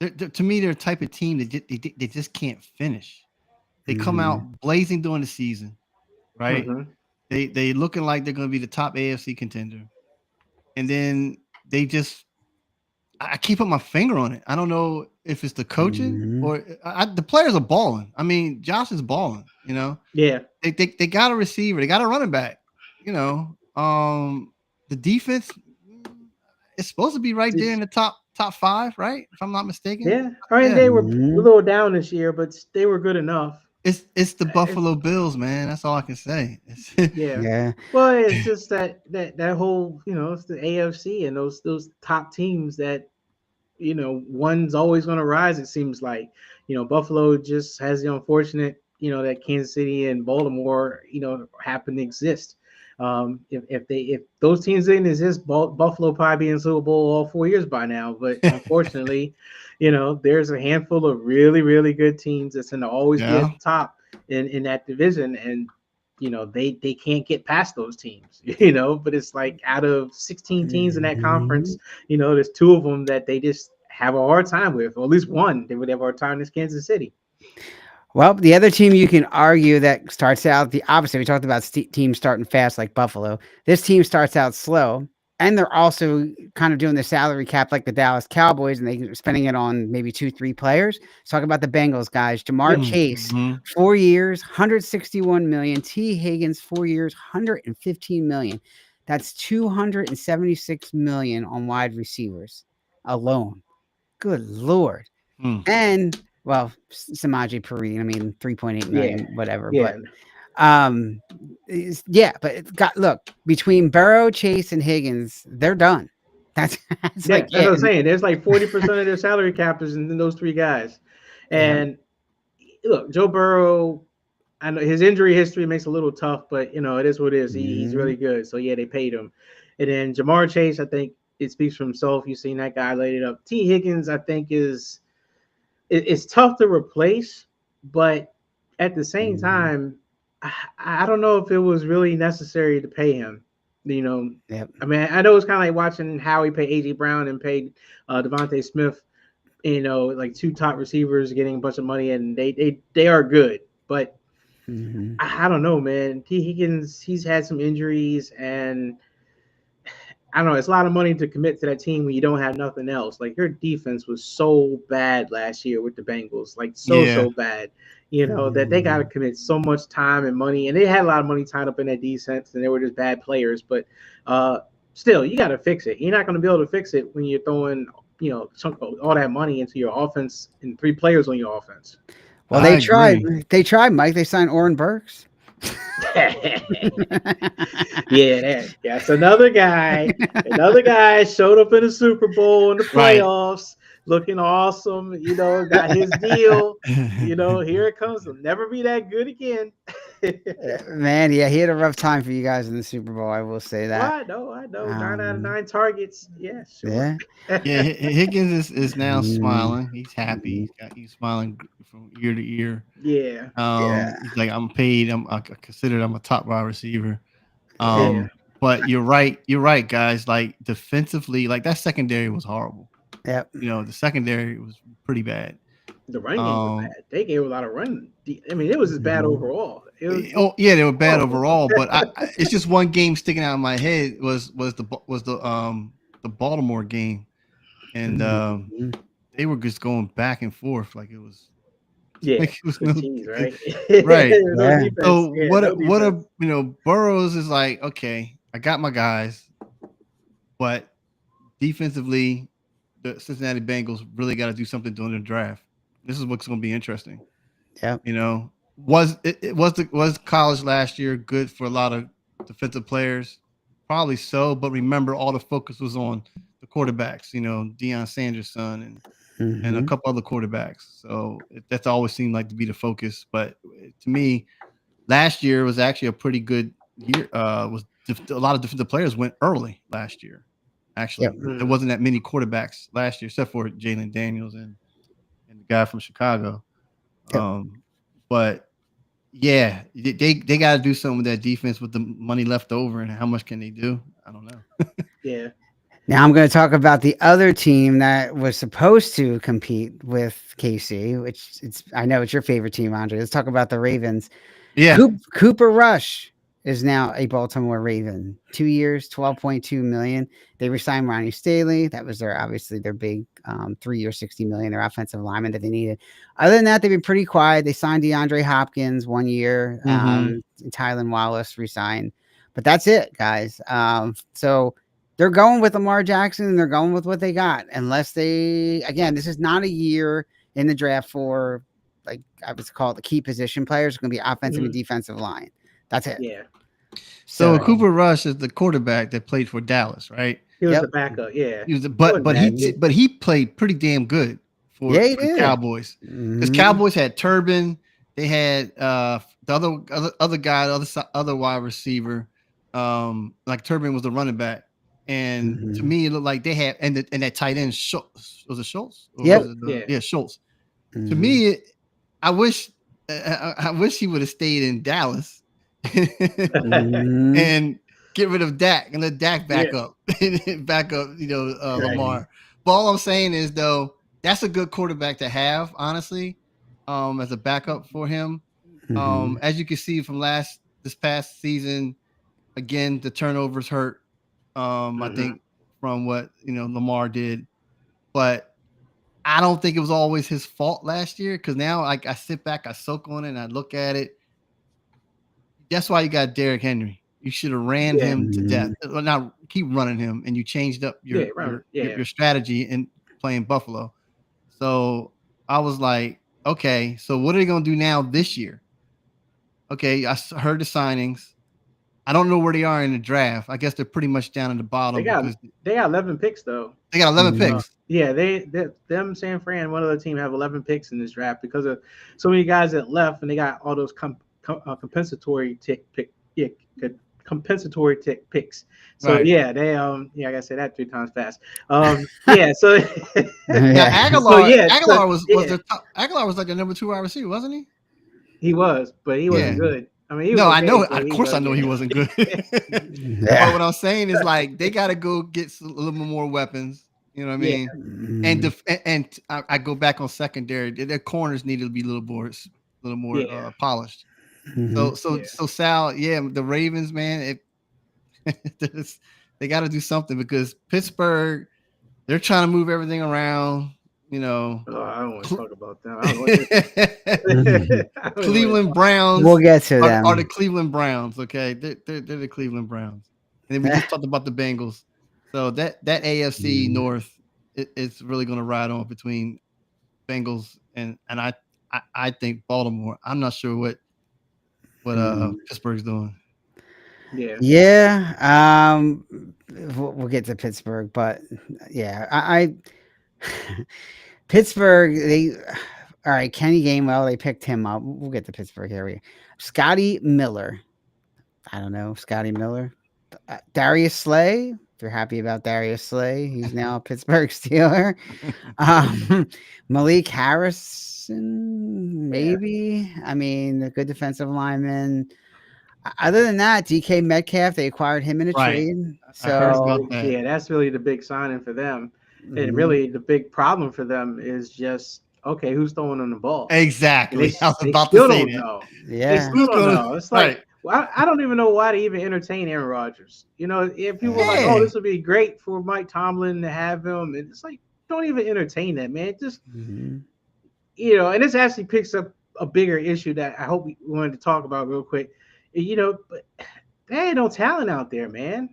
To me, they're a type of team that they just can't finish. They come Mhm. out blazing during the season, right? Mm-hmm. They looking like they're going to be the top AFC contender, and then they just I can't put my finger on it. I don't know if it's the coaching Mhm. or the players are balling. I mean, Josh is balling. Yeah. They got a receiver, they got a running back. You know, The defense is supposed to be right there in the top five, right? If I'm not mistaken. Yeah, I mean Yeah. they were a Mhm. little down this year, but they were good enough. It's the It's, Buffalo Bills, man. That's all I can say. yeah. Yeah. Well, it's just that whole it's the AFC and those top teams that one's always going to rise. It seems like Buffalo just has the unfortunate that Kansas City and Baltimore happen to exist. If those teams didn't exist, Buffalo probably be in Super Bowl all 4 years by now. But unfortunately, there's a handful of really really good teams that's going to always be at Yeah. the top in that division, and they can't get past those teams. But it's like out of 16 teams in that conference, Mhm. there's two of them that they just have a hard time with, or at least one they would have a hard time. Is Kansas City. Well, the other team you can argue that starts out the opposite. We talked about teams starting fast like Buffalo. This team starts out slow, and they're also kind of doing the salary cap like the Dallas Cowboys, and they're spending it on maybe 2, 3 players. Let's talk about the Bengals guys. Jamar Yep. Chase, Mm-hmm. 4 years, 161 million. T. Higgins, 4 years, 115 million. That's 276 million on wide receivers alone. Good lord. Mm. And well, Samaje Perine, I mean, 3.8 Yeah. million, whatever. Yeah. But yeah, but it's got look between Burrow, Chase, and Higgins, they're done. That's that's Yeah. like That's what it. I'm saying. There's like 40% of their salary cap is in those three guys. Yeah. And look, Joe Burrow. I know his injury history makes it a little tough, but it is what it is. He's Mhm. really good. So yeah, they paid him. And then Jamar Chase, I think it speaks for himself. You've seen that guy laid it up. T. Higgins, I think it's tough to replace, but at the same Mhm. time, I don't know if it was really necessary to pay him. You know, Yep. I mean, I know it's kind of like watching how he paid AJ Brown and paid Devontae Smith. Like two top receivers getting a bunch of money, and they are good, but Mhm. I don't know, man. T. Higgins, he's had some injuries, and I don't know. It's a lot of money to commit to that team when you don't have nothing else. Like your defense was so bad last year with the Bengals, like Yeah. so bad. That they got to Mhm. commit so much time and money, and they had a lot of money tied up in that defense, and they were just bad players. But uh, still, you got to fix it. You're not going to be able to fix it when you're throwing chunk of all that money into your offense and three players on your offense. Well, I they tried. agree. They tried, Mike. They signed Oren Burks. Yeah, that's another guy. Another guy showed up in the Super Bowl in the Right. playoffs, looking awesome. Got his deal. Here it comes. He'll never be that good again. Man, yeah, he had a rough time for you guys in the Super Bowl. I will say Well, that. I know. 9 out of Um, 9 targets. Yeah, sure. yeah. Yeah, Higgins is now Mm, smiling. He's happy. mhm. He's smiling from ear to ear. Yeah, Yeah. He's like, I'm paid. I considered I'm a top wide receiver. yeah. Um, but you're right. You're right, guys. Like defensively, like that secondary was horrible. Yep. The secondary was pretty bad. The run game was Um, bad. They gave a lot of run. I mean, it was just bad Mhm. overall. It was oh yeah, they were bad horrible. overall. But it's just one game sticking out in my head was the Baltimore game, and Mhm. they were just going back and forth like it was Yeah, like it was with no cheese, right? right. No Yeah. defense. So Yeah, no defense. Burrows is like, okay, I got my guys, but defensively, the Cincinnati Bengals really got to do something during the draft. This is what's going to be interesting. Yep. Was college last year good for a lot of defensive players? Probably so, but remember, all the focus was on the quarterbacks. Deion Sanders' son and a Mhm. couple other quarterbacks. So that's always seemed like to be the focus. But to me, last year was actually a pretty good year. A lot of defensive players went early last year. Yep. Actually, there Mm. wasn't that many quarterbacks last year, except for Jalen Daniels and the guy from Chicago. Yep. But yeah, they got to do something with that defense with the money left over, and how much can they do? I don't know. Yeah. Now I'm going to talk about the other team that was supposed to compete with KC, which I know it's your favorite team, Andre. Let's talk about the Ravens. Yeah. Cooper Rush is now a Baltimore Raven. 2 years, 12.2 million. They resigned Ronnie Staley. That was obviously their big 3 year, 60 million, their offensive lineman that they needed. Other than that, they've been pretty quiet. They signed DeAndre Hopkins 1 year. Mm-hmm. Tylan Wallace resigned. But that's it, guys. So they're going with Lamar Jackson and they're going with what they got. Unless they, again, this is not a year in the draft for, like I would call it, the key position players. It's going to be offensive and Mhm. defensive line. That's it. Yeah, So So, Cooper Rush is the quarterback that played for Dallas, right? he was yep. the backup. Yeah, He was, he wasn't bad. but he played pretty damn good Yeah, he for the did. Cowboys, because Mhm. Cowboys had Turbin, they had the other guy, other wide receiver, like Turbin was the running back, and to Mhm. me it looked like they had and that tight end Schultz, was it Schultz or Yep. was it Yeah. yeah, Schultz. To Mhm. me, I wish I wish he would have stayed in Dallas. Mhm. And get rid of Dak and let Dak Yeah. back up, Right. Lamar. But all I'm saying is, though, that's a good quarterback to have, honestly, as a backup for him. Mhm. As you can see from this past season, again, the turnovers hurt. I Mhm. think from what Lamar did, but I don't think it was always his fault last year, because now like I sit back, I soak on it, and I look at it. That's why you got Derrick Henry. You should have ran Yeah. him to death. Mhm. Well, now keep running him, and you changed up Yeah. your Right. your your, Yeah. your strategy in playing Buffalo. So I was like, okay, so what are they gonna do now this year? Okay, heard the signings. I don't know where they are in the draft. I guess they're pretty much down at the They bottom got because they got 11 picks though. they got 11 Mhm. picks. Yeah, them San Fran, one other team have 11 picks in this draft because of so many guys that left, and they got all those compensatory yeah, compensatory tick picks. So Right. yeah, they yeah, I gotta say that 3 times fast. Yeah, so Now Yeah. so yeah, so Aguilar was yeah, their top. Aguilar was like the number 2 wide receiver, wasn't he? he was, but he wasn't Yeah. Mhm. good. I mean, he was No, I know. okay, but Of he course, I was know he wasn't good. But Yeah. what I'm saying is, like, they got to go get a little bit more weapons. You know what I yeah, mean? And Mhm. I go back on secondary. Their corners need to be a little more yeah, polished. Mhm. So yeah. Sal, yeah, the Ravens, man, they got to do something, because Pittsburgh, they're trying to move everything around. You know, Oh, I don't want to Cle- talk about them. I don't want to. Mhm. I don't even want to Cleveland talk. We'll Browns get to are the them. Cleveland Browns. Okay, they're the Cleveland Browns. And then we just talked about the Bengals. So that AFC Mhm. North, it's really going to ride on between Bengals and I think Baltimore. I'm not sure what Mhm. Pittsburgh's doing. Yeah, Yeah. We'll get to Pittsburgh, but yeah, I Pittsburgh. They all right. Kenny Gainwell. They picked him up. We'll get to Pittsburgh here. Scotty Miller. I don't know Scotty Miller. Darius Slay. If you're happy about Darius Slay, he's now a Pittsburgh Steeler. Malik Harrison, yeah. maybe. I mean, a good defensive lineman. Other than that, DK Metcalf, they acquired him in a Right. trade. I heard about So, that. Yeah, that's really the big signing for them. And mhm. really the big problem for them is just okay, who's throwing them the ball? And Exactly. I was they about to still say don't that. know. They Yeah. still Who's don't gonna know. It's like right? well, I don't even know why to even entertain Aaron Rodgers. You know, if people were like, "Oh, Yeah. this would be great for Mike Tomlin to have him," and it's like, don't even entertain that, man. Just Mhm. and this actually picks up a bigger issue that I hope we wanted to talk about real quick. But there ain't no talent out there, man.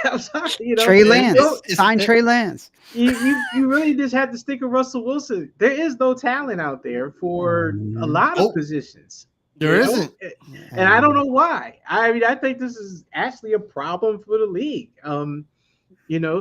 I'm sorry, Trey don't Lance. Sign Trey Lance. you really just have to stick with Russell Wilson. There is no talent out there for a Mhm. lot of Oh, positions, there isn't. and I don't Yeah. know why. I mean, I think this is actually a problem for the league. Mhm.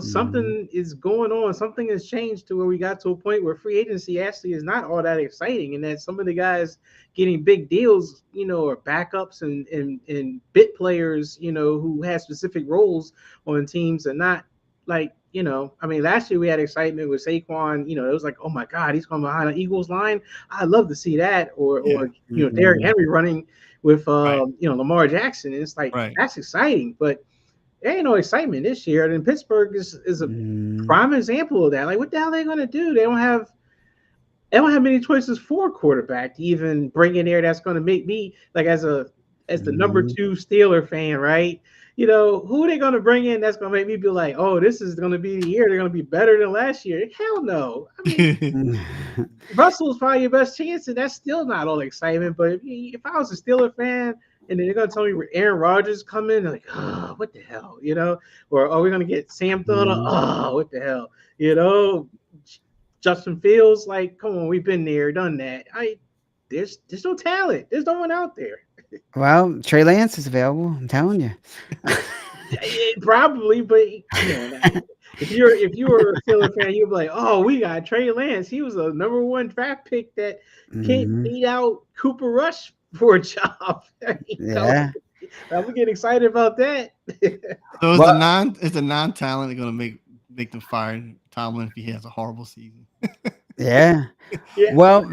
Something is going on. Something has changed to where we got to a point where free agency actually is not all that exciting, and that some of the guys getting big deals, are backups and bit players, who have specific roles on teams, and not like. I mean, last year we had excitement with Saquon. It was like, oh my God, he's going behind an Eagles line. I'd love to see that, or Yeah. Derrick Mhm. Henry running with Right. Lamar Jackson. And it's like Right. that's exciting, but there ain't no excitement this year. And Pittsburgh is a Mhm. prime example of that. Like, what the hell are they gonna do? They don't have many choices for a quarterback to even bring in there that's gonna make me like as the number Mhm. 2 Steeler fan, right? Who are they gonna bring in that's gonna make me be like, oh, this is gonna be the year they're gonna be better than last year? Hell no. I mean, Russell's probably your best chance, and that's still not all excitement. But if I was a Steeler fan, And then they're gonna tell me Aaron Rodgers coming, like, oh, what the hell, Or are we gonna get Sam Darnold? Mhm. Oh, what the hell, you know? Justin Fields, like, come on, we've been there, done that. There's no talent. There's no one out there. Well, Trey Lance is available. I'm telling you. Probably, but come on. If you were a Steelers fan, you'd be like, oh, we got Trey Lance. He was a number one draft pick that can't Mhm. beat out Cooper Rush for a job. Yeah. I'm getting excited about that. So Well, is the non-talent going to make them fire Tomlin if he has a horrible season? yeah. Yeah, Well,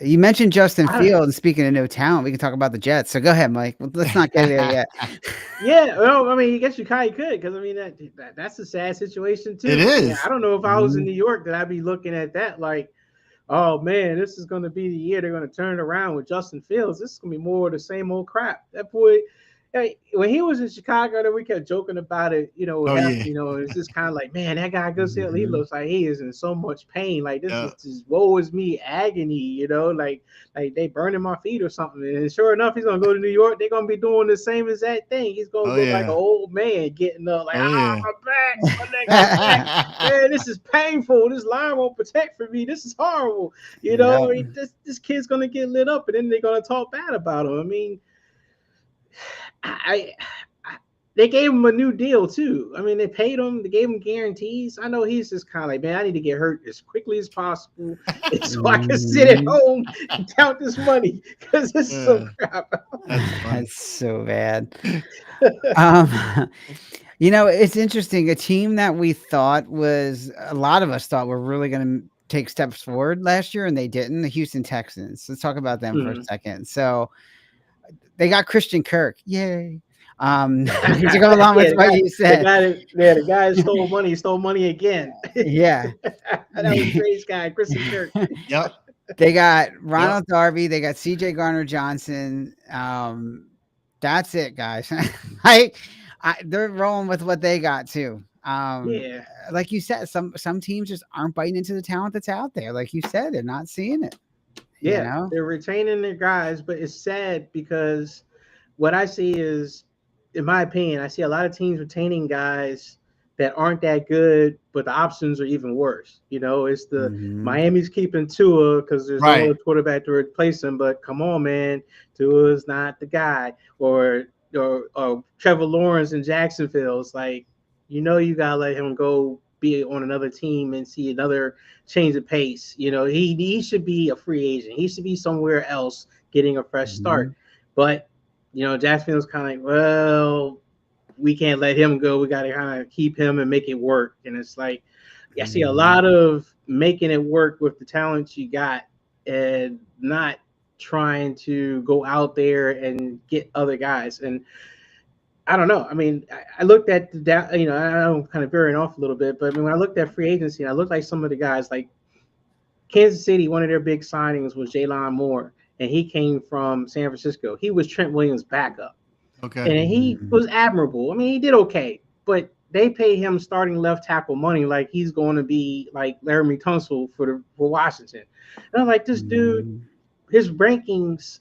you mentioned Justin I, Fields. Speaking of no talent, we can talk about the Jets. So go ahead, Mike. Let's not get there yet. yeah. Well, I mean, I guess you kind of could, because I mean that's a sad situation It too. I mean, I is. don't know if I was in Mhm. New York that I'd be looking at that like, oh man, this is going to be the year they're going to turn it around with Justin Fields. This is going to be more of the same old crap. That boy, hey, when he was in Chicago, then we kept joking about it. Oh yeah. It's just kind of like, man, that guy goes here. He Mhm. looks like he is in so much pain. Like this Yeah. is just woe is me agony. Like they burning my feet or something. And sure enough, he's gonna go to New York. They're gonna be doing the same exact thing. He's gonna Oh look like an yeah. old man getting up, like Oh yeah. my back, my neck, my back. Man, this is painful. This line won't protect for me. This is horrible. I Yep. mean, this kid's gonna get lit up, and then they're gonna talk bad about him. I mean, I, I they gave him a new deal too. I mean, they paid him, they gave him guarantees. I know he's just kind of like, man, I need to get hurt as quickly as possible, so I can sit at Mhm. home and count this money because this is some Yeah, crap. that's funny. That's so bad. It's interesting. A team that we thought was a lot of us thought were really going to take steps forward last year, and they didn't. The Houston Texans. Let's talk about them for a Hmm. second. So they got Christian Kirk. Yay. To go along with Yeah, what you said. the guy stole money again. Yeah. That was Dre's guy, Chrissy Kirk. Yep. They got Yep. Ronald Darby. They got CJ Garner Johnson. That's it, guys. I, they're rolling with what they got too. Yeah. Like you said, some teams just aren't biting into the talent that's out there. Like you said, they're not seeing it. You Yeah, know. they're retaining their guys, but it's sad because what I see is, in my opinion, I see a lot of teams retaining guys that aren't that good, but the options are even worse. It's the Hmm. Miami's keeping Tua because there's no Right. other quarterback to replace him. But come on, man, Tua's not the guy. Or Trevor Lawrence in Jacksonville. It's like, you gotta let him go be on another team and see another change of pace. He should be a free agent. He should be somewhere else getting a fresh start. Hmm. But Jacksonville's kind of like, well, we can't let him go. We got to kind of keep him and make it work. And it's like, I see a Hmm. lot of making it work with the talent you got and not trying to go out there and get other guys. And I don't know. I mean, I looked at I'm kind of veering off a little bit, but I mean, when I looked at free agency, I looked like some of the guys like Kansas City. One of their big signings was Jalen Moore, and he came from San Francisco. He was Trent Williams' backup, Okay. and he Hmm. was admirable. I mean, he did okay, but they pay him starting left tackle money like he's going to be like Laramie Tunsil for Washington. And I'm like, this dude, Hmm. his rankings,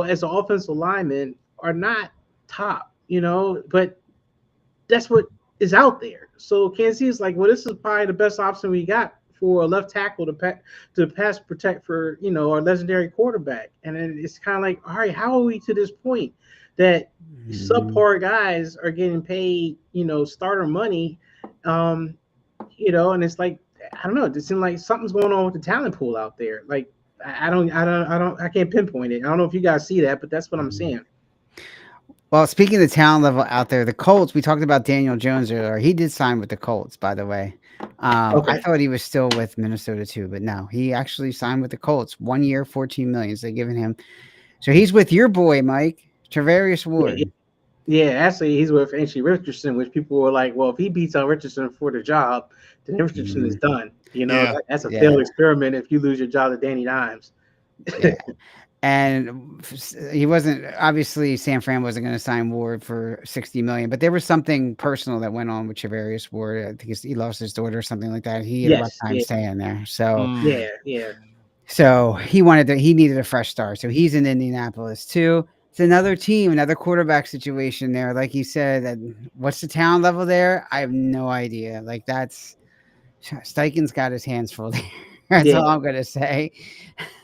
as an offensive lineman are not top, but that's what is out there. So Kansas City is like, well, this is probably the best option we got for a left tackle to pass protect for our legendary quarterback. And then it's kind of like, all right, how are we to this point that Hmm. subpar guys are getting paid, starter money, and it's like, I don't know, it seems like something's going on with the talent pool out there. Like I can't pinpoint it. I don't know if you guys see that, but that's what I'm Hmm. saying. Well, speaking of the talent level out there, the Colts, we talked about Daniel Jones earlier. He did sign with the Colts, by the way. I Okay. thought he was still with Minnesota too, but no, he actually signed with the Colts. 1 year, 14 million. So they're giving him. So he's with your boy, Mike, Travarius Yeah, Ward. yeah, actually, he's with Anthony Richardson, which people were like, well, if he beats out Richardson for the job, then Richardson is Mhm. done. Yeah. That's a Yeah, failed experiment if you lose your job to Danny Dimes. yeah. And he wasn't obviously San Fran wasn't going to sign Ward for 60 million, but there was something personal that went on with Travarius Ward. I think he lost his daughter or something like that. He had a rough Yes, time yeah, staying there. So Mm. yeah, yeah. he needed a fresh start. So he's in Indianapolis too. it's another team, another quarterback situation there. Like you said, what's the talent level there? I have no idea. Like that's Steichen's got his hands full there. That's Yeah, all I'm gonna say.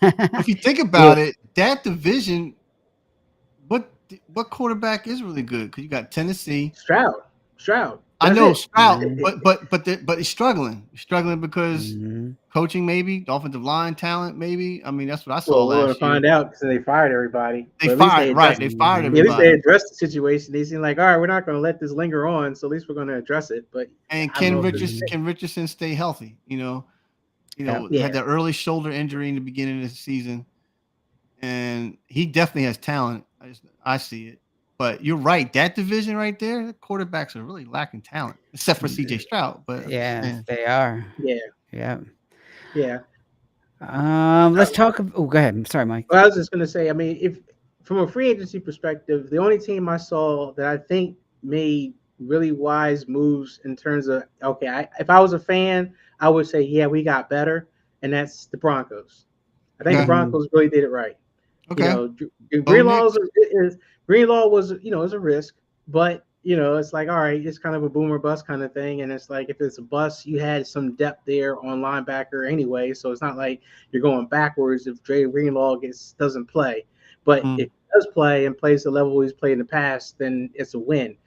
If you think yeah. about it, that division, what quarterback is really good? Because you got Tennessee. Stroud, Stroud. I That's know it. Stroud, Mhm, but he's struggling. He's struggling because mhm. coaching, maybe the offensive line talent, maybe. I mean, that's what I saw Well, we're gonna last year. find out because they fired everybody. They But at least they fired, right? addressed. They fired Yeah, at least they everybody. addressed the situation. They seem like, all right, we're not gonna let this linger on. So at least we're gonna address it. But And I don't know if it's Mhm. Can Richardson stay healthy? Yep. Had yeah, that early shoulder injury in the beginning of the season, and he definitely has talent. I see it. But you're right. That division right there, the quarterbacks are really lacking talent, except for C.J. Stroud. But I'm just Yes, saying. they are. yeah, Yep. yeah. Let's talk. Oh, go ahead. I'm sorry, Mike. Well, I was just gonna say, I mean, if from a free agency perspective, the only team I saw that I think made really wise moves in terms of okay, if I was a fan, I would say, yeah, we got better, and that's the Broncos. I think the Okay. Mhm, Broncos really did it right. You Okay. know, Bo Greenlaw Nix. Greenlaw was is a risk, but it's like all right, it's kind of a boomer bust kind of thing, and it's like if it's a bust, you had some depth there on linebacker anyway, so it's not like you're going backwards if Dre Greenlaw doesn't play, but if Mm. he does play and plays the level he's played in the past, then it's a win.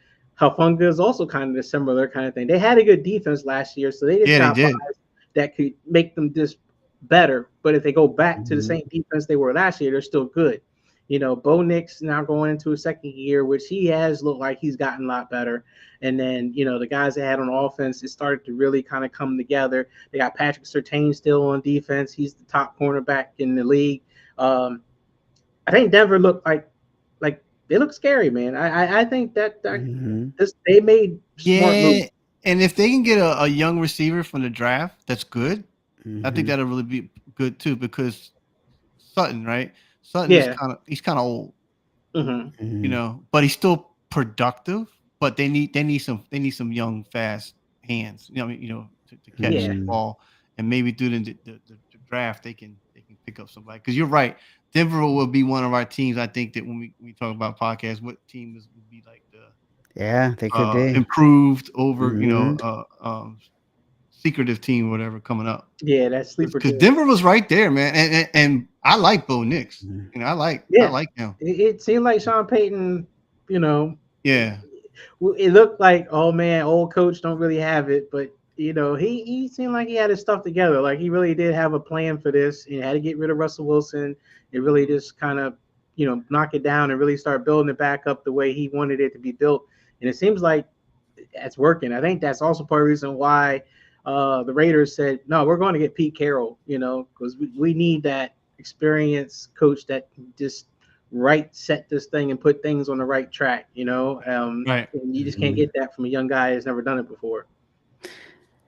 Hufunga is also kind of a similar kind of thing. They had a good defense last year, so they just Yeah, they got by did. that could make them just better. But if they go back to the mhm, same defense they were last year, they're still good. Bo Nix now going into his second year, which he has looked like he's gotten a lot better. And then, the guys they had on offense, it started to really kind of come together. They got Patrick Surtain still on defense. He's the top cornerback in the league. Um, I think Denver looked like they look scary, man. I think that mhm, they made smart moves. Yeah, and if they can get a young receiver from the draft, that's good. I think mhm, that'll really be good too because Sutton, right? Sutton is Yeah. kind of old, Hmm. mhm, but he's still productive. But they need some young fast hands. To catch Yeah. the mhm. ball, and maybe through the draft they can pick up somebody. Because you're right, Denver will be one of our teams. I think that when we talk about podcasts, what team would be like the Yeah, they could be. improved over Mhm, secretive team or whatever coming up. Yeah, that sleeper Because team. Denver was right there, man, and I like Bo Nix. mhm. I Yeah. like him. It seemed like Sean Payton, you know, Yeah, it looked like, oh man, old coach don't really have it, but he seemed like he had his stuff together. Like he really did have a plan for this. He had to get rid of Russell Wilson and really just kind of, knock it down and really start building it back up the way he wanted it to be built. And it seems like that's working. I think that's also part of the reason why the Raiders said, no, we're going to get Pete Carroll, because we need that experienced coach that can just set this thing and put things on the right track, right. and you just can't Mhm. get that from a young guy who's never done it before.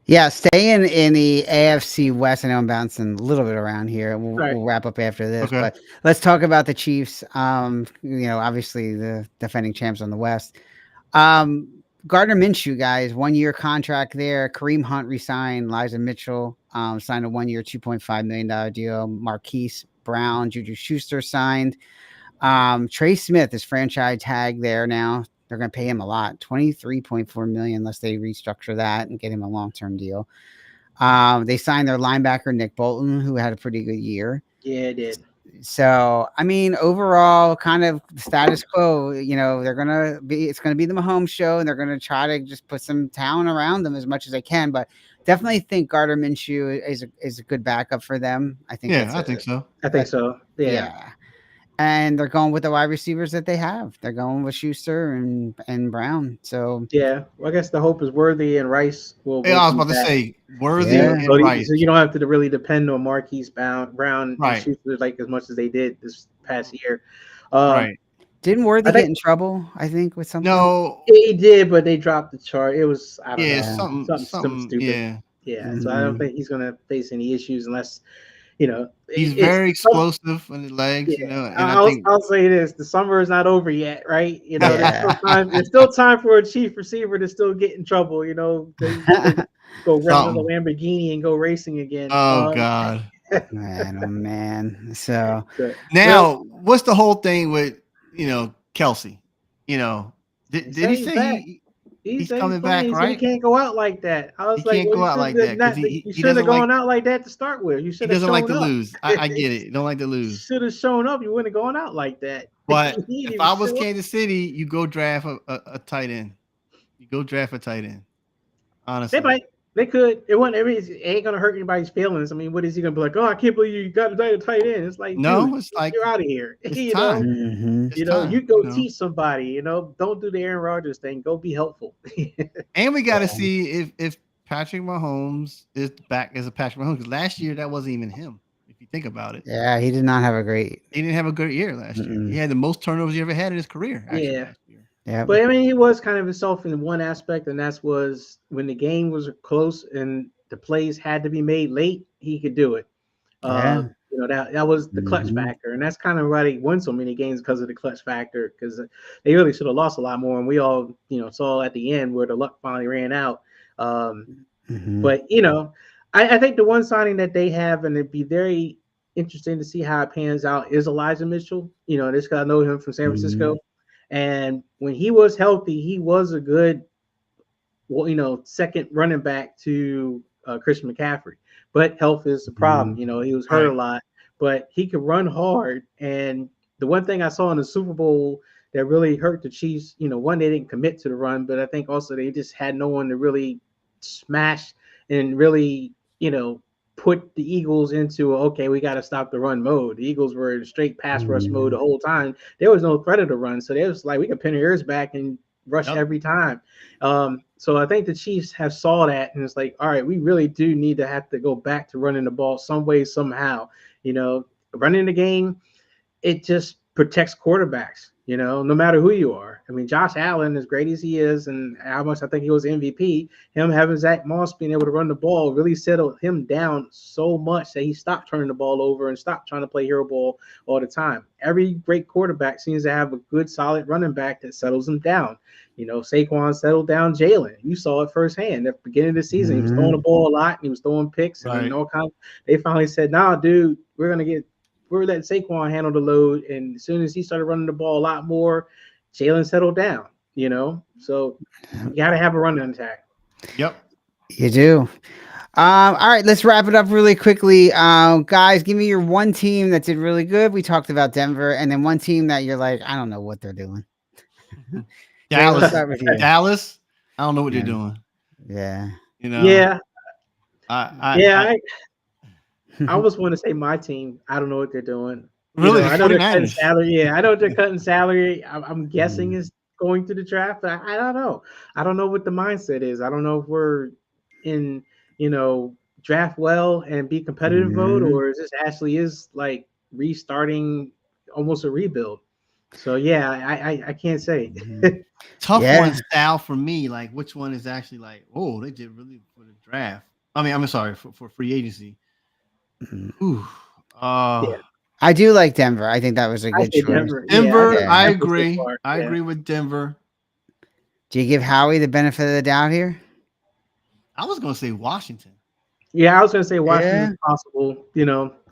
Yeah, staying in the AFC West. I know I'm bouncing a little bit around here. We'll, Right. we'll wrap up after this, Okay. but let's talk about the Chiefs. Obviously the defending champs on the West. Gardner Minshew, guys, 1 year contract there. Kareem Hunt resigned. Liza Mitchell signed a 1 year, $2.5 million deal. Marquise Brown, Juju Schuster signed. Trey Smith is franchise tag there now. They're going to pay him a lot, 23.4 million, unless they restructure that and get him a long-term deal. They signed their linebacker Nick Bolton, who had a pretty good year. Yeah, it did. So, I mean, overall, kind of status quo. It's gonna be the Mahomes show, and they're gonna try to just put some talent around them as much as they can. But definitely think Gardner Minshew is a good backup for them. I think Yeah, that's I think so. I think so. Yeah. yeah. And they're going with the wide receivers that they have. They're going with Schuster and Brown. So Yeah. Well, I guess the hope is Worthy and Rice Yeah, will I was be about to back. say Worthy yeah. and Rice. So you don't have to really depend on Brown and Right, Schuster like as much as they did this past year. Um, right. Didn't I Worthy get think in trouble? I think with something. No, he did, but they dropped the chart. It was I don't yeah, know Yeah. something stupid. yeah. Yeah, so I don't Hmm. think he's gonna face any issues unless He's it's very explosive on the yeah. legs, and I think I'll say this: the summer is not over yet, right? There's still Yeah. time. There's still time for a chief receiver to still get in trouble. They can go rent a something. Lamborghini and go racing again. Oh God. Man, oh man. So So, well, Now, what's the whole thing with Kelsey. You know, He did said he he's say back. He he's said he's coming playing. back, He said he right? can't go out like that. I He was like, can't well, go you out should like that because you he shouldn't have doesn't like gone out like that to start with. You he should have doesn't like shown to up. lose. I get it. Don't like to lose. Should have shown up. You wouldn't have gone out like that. But You didn't if even I was show up. Kansas City, you go draft a tight end. You go draft a tight end. They Honestly, might. They could. It wouldn't. I mean, it ain't gonna hurt anybody's feelings. I mean, what is he gonna be like? Oh, I can't believe you got a tight end. It's like, dude, no, it's like you're out of here. it's time. Mhm. It's time. You go teach somebody. Don't do the Aaron Rodgers thing. Go be helpful. And we got to Yeah. see if Patrick Mahomes is back as a Patrick Mahomes. 'Cause last year that wasn't even him. If you think about it, Yeah, he did not have a great. he didn't have a good year last year. He Mm-mm. had the most turnovers he ever had in his career. Actually, Yeah. last year. Yep. But I mean, he was kind of himself in one aspect, and that's was when the game was close and the plays had to be made late, he could do it. Yeah. That was the clutch Mhm. factor, and that's kind of why they won so many games because of the clutch factor. Because they really should have lost a lot more, and we all saw at the end where the luck finally ran out. Um, Mhm. but I think the one signing that they have, and it'd be very interesting to see how it pans out, is Elijah Mitchell. This guy, I know him from San Mhm. Francisco, and when he was healthy, he was a good, well, second running back to Christian McCaffrey. But health is the problem. Mhm. He was hurt a Right. lot, but he could run hard. And the one thing I saw in the Super Bowl that really hurt the Chiefs, one, they didn't commit to the run, but I think also they just had no one to really smash and really, put the Eagles into okay, we got to stop the run mode. The Eagles were in straight pass rush mode the Mhm. whole time. There was no threat of the run, so they was like, we can pin our ears back and rush Yep. every time. So I think the Chiefs have saw that and it's like, all right, we really do need to have to go back to running the ball some way, somehow. Running the game, it just protects quarterbacks, no matter who you are. I mean, Josh Allen, as great as he is, and how much I think he was MVP, him having Zach Moss being able to run the ball really settled him down so much that he stopped turning the ball over and stopped trying to play hero ball all the time. Every great quarterback seems to have a good, solid running back that settles him down. Saquon settled down Jalen. You saw it firsthand. At the beginning of the season, he was throwing the Mhm. ball a lot and he was throwing picks and Right. all kinds. They finally said, "Nah, dude, we're letting Saquon handle the load." And as soon as he started running the ball a lot more, Jalen settled down, So you got to have a running attack. Yep. You do. All right, let's wrap it up really quickly. Guys, give me your one team that did really good. We talked about Denver, and then one team that you're like, I don't know what they're doing. Jay, let's Dallas. start with you. Dallas. I don't know what they're Yeah. doing. Yeah. You know, Yeah, I yeah. I almost want to say my team. I don't know what they're doing. really the I know they're cutting 49ers. salary. Yeah, I know they're cutting salary. I'm guessing Mhm. is going to the draft, but I don't know. I don't know what the mindset is. I don't know if we're in, draft well and be competitive mode, Mhm. or is this actually is like restarting almost a rebuild. So yeah, I can't say. Mhm. Tough one, Yeah. Sal, for me. Like, which one is actually like, oh, they did really for the draft. I mean, I'm sorry for free agency. Mhm. Ooh, uh, Yeah, I do like Denver. I think that was a I good say choice. Denver. Yeah, I Denver. think Yeah. I Denver so agree. far. I Yeah. agree with Denver. Do you give Howie the benefit of the doubt here? I was gonna say Washington. Yeah, I was gonna say Washington Yeah. is possible.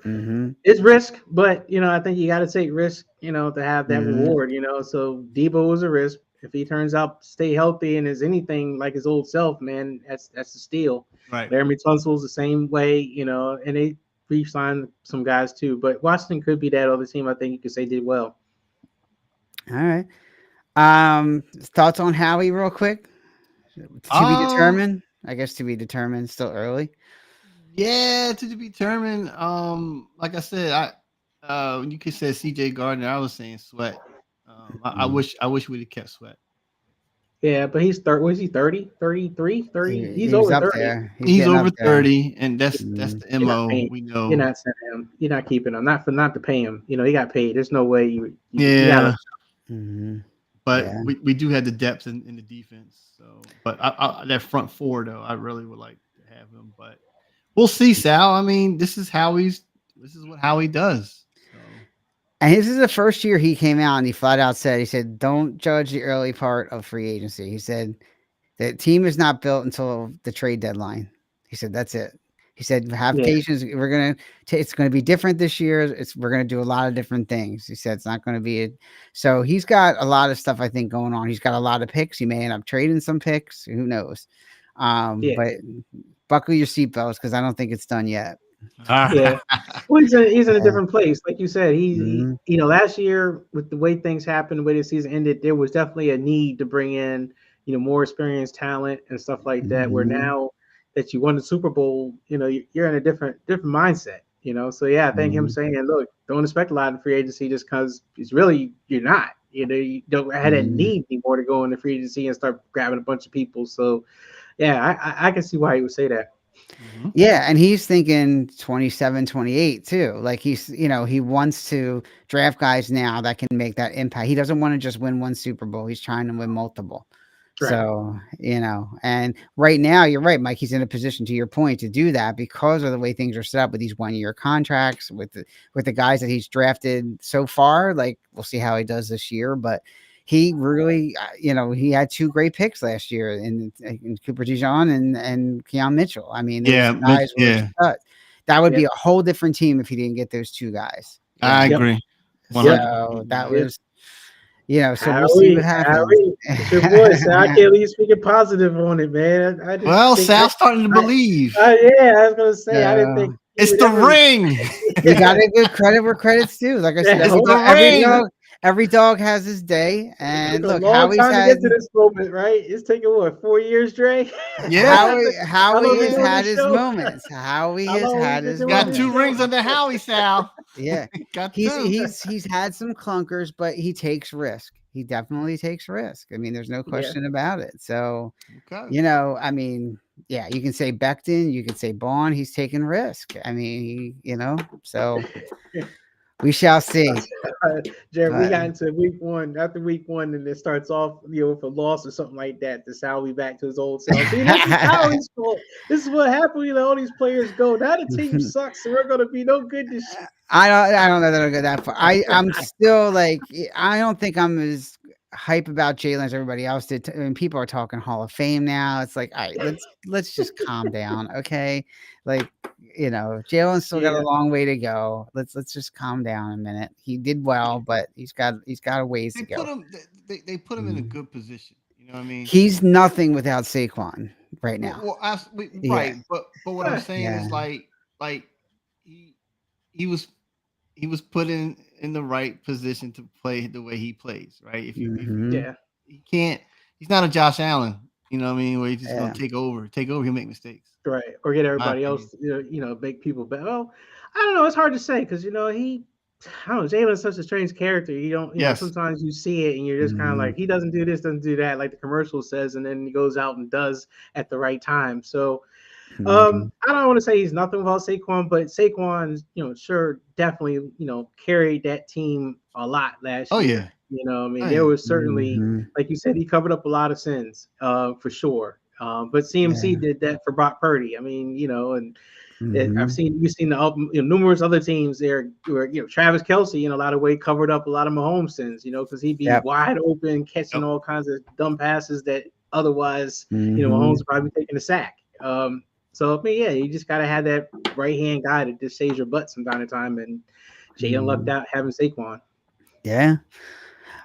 Mhm. It's risk, but I think you got to take risk, to have that Mhm. reward. So Debo is a risk. If he turns out to stay healthy and is anything like his old self, man, that's a steal. Right. Laramie Tunsil's the same way, and they re-signed some guys too. But Washington could be that other team. I think you could say did well. All right. Thoughts on Howie, real quick. To be Um. determined. I guess to be determined. Still early. Yeah, to be determined. Like I said, when you could say C.J. Gardner, I was saying Sweat. I Mhm. wish we'd have kept Sweat. Yeah, but he's Was he 30, 33, 30? He's He was over up 30. there. He's He's getting over up there. 30, and that's Mhm. the You're not mo paying. we You're know. not sending him. You're not keeping him. Not to pay him. He got paid. There's no way you got to. Yeah, Mhm. but Yeah. we do have the depth in the defense. So, but that front four though, I really would like to have him. But we'll see, Sal. I mean, this is what Howie does. So And this is the first year he came out and he flat out said, he said, don't judge the early part of free agency. He said, the team is not built until the trade deadline. He said, that's it. He said, "Have Yeah, patience. It's gonna be different this year. We're gonna do a lot of different things." He said, "It's not gonna be a." So he's got a lot of stuff I think going on. He's got a lot of picks. He may end up trading some picks. Who knows? yeah, But buckle your seatbelts because I don't think it's done yet. yeah. Well, he's in a different place, like you said. Mhm, Last year with the way things happened, the way the season ended, there was definitely a need to bring in, more experienced talent and stuff like that. Where mhm, now that you won the Super Bowl, you're in a different mindset. So yeah, I think him mhm, saying, "Look, don't expect a lot in free agency just because it's really you're not. You don't have that mhm. need anymore to go into free agency and start grabbing a bunch of people." So yeah, I can see why he would say that. Mhm. Yeah, and he's thinking 27, 28 too. Like he wants to draft guys now that can make that impact. He doesn't want to just win one Super Bowl. He's trying to win multiple. Right. So, and right now you're right, Mike. He's in a position to your point to do that because of the way things are set up with these 1 year contracts with the guys that he's drafted so far. Like we'll see how he does this year, but he really, he had two great picks last year in Cooper DeJean and Keon Mitchell. I mean, those Yeah, Mitch, guys were yeah, studs. That would be Yep. a whole different team if he didn't get those two guys. I Yep. agree, Yep. 100%. So that Yeah. was, so we'll see what happens. Howie, it's your boy. So I can't leave speaking positive on it, man. I just Well, think Sal's starting to I, believe yeah, I was gonna say I didn't think So he it's would the ever. ring. you Yeah, gotta give credit where credit's due. Like I said, yeah, It's hold the on. ring. every dog has his day. It took And a look, long time to get to this moment, right? It's taken what 4 years, Dre? Yeah, How long Howie we has doing had this his show? moments. Howie How has long we had been his doing got this two moments. show? rings under Howie, Sal. Yeah. Got He's two. he's he's had some clunkers, but he takes risk. He definitely takes risk. I mean, there's no Yeah, question about it. So, Okay. I mean, yeah, you can say Becton, you can say Bond, he's taking risk. I mean, so we shall see. Jared, we But got into week one. After week one, and it starts off, with a loss or something like that. This Howie back to his old self. See, this is Howie's fault. This is what happened. All these players go. Now the team sucks, so we're gonna be no good this year. I don't know that I'll go that far. I'm still like I don't think I'm as hype about Jalen as everybody else did. I mean, people are talking Hall of Fame now. It's like, all right, let's just calm down, okay? Like, Jalen's still got a Yeah, long way to go. Let's just calm down a minute. He did well, but he's got a ways They to put go. him. They put him in a Mhm. good position. You know what I mean? He's nothing without Saquon right now. Right. Yeah, But what I'm Eh, saying yeah. is like he he was he was put in the right position to play the way he plays. Right. If you Hmm. yeah, he can't. He's not a Josh Allen. You know what I mean? Where he's just gonna Yeah. take over. Take over. He'll make mistakes. right. Or get My everybody opinion. else, make people better. Well, I don't know. It's hard to say because I don't know. Jalen's such a strange character. You don't, Yes. sometimes you see it and you're just kind of Hmm. like, he doesn't do this, doesn't do that, like the commercial says, and then he goes out and does at the right time. So, Hmm. I don't want to say he's nothing without Saquon, but Saquon, sure, definitely, carried that team a lot last Oh year. yeah. I mean, Oh there yeah. was certainly, Hmm. like you said, he covered up a lot of sins, for sure. But CMC Yeah. did that for Brock Purdy. I mean, and Hmm. we've seen numerous other teams there where Travis Kelsey in a lot of way covered up a lot of Mahomes sins, because he'd be Yep. wide open catching Yep. all kinds of dumb passes that otherwise Mahomes Hmm. would probably be taking a sack. So I mean, yeah, you just gotta have that right hand guy that just saves your butt from time to time, and Jalen lucked Hmm. out having Saquon. Yeah.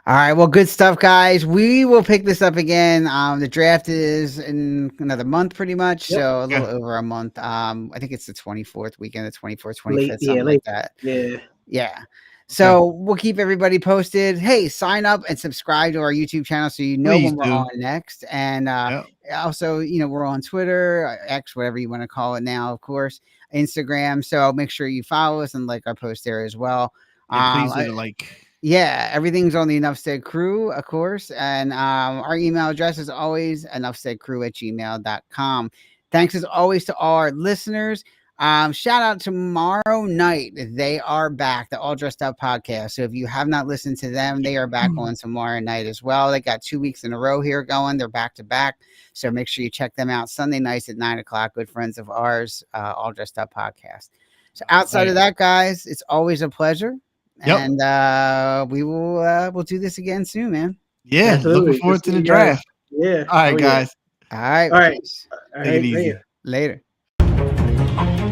All right. Well, good stuff, guys. We will pick this up again. The draft is in another month, pretty much. Yep, So a little Yeah. over a month. I think it's the 24th weekend, the 24th, late, 25th, yeah, something like late, that. yeah, Yeah. Okay. So we'll keep everybody posted. Hey, sign up and subscribe to our YouTube channel so you know Please when we're on do. next. And Yep. also, we're on Twitter, X, whatever you want to call it now, of course, Instagram. So make sure you follow us and like our post there as well. Yeah. Um, Please hit I, a like. yeah, everything's on the Enough Said Crew, of course. And our email address is always enoughsaidcrew@gmail.com. Thanks as always to all our listeners. Shout out tomorrow night. They are back, the All Dressed Up podcast. So if you have not listened to them, they are back on tomorrow night as well. They got 2 weeks in a row here going. They're back to back. So make sure you check them out Sunday nights at 9 o'clock. Good friends of ours, All Dressed Up podcast. So All outside right. of that, guys, it's always a pleasure. Yep. And we'll do this again soon, man. Yeah. Looking absolutely. Good forward to seeing the you guys. draft. Yeah. All right, Oh yeah. guys. All right, All right. peace. All Take it right. easy. Later. Later.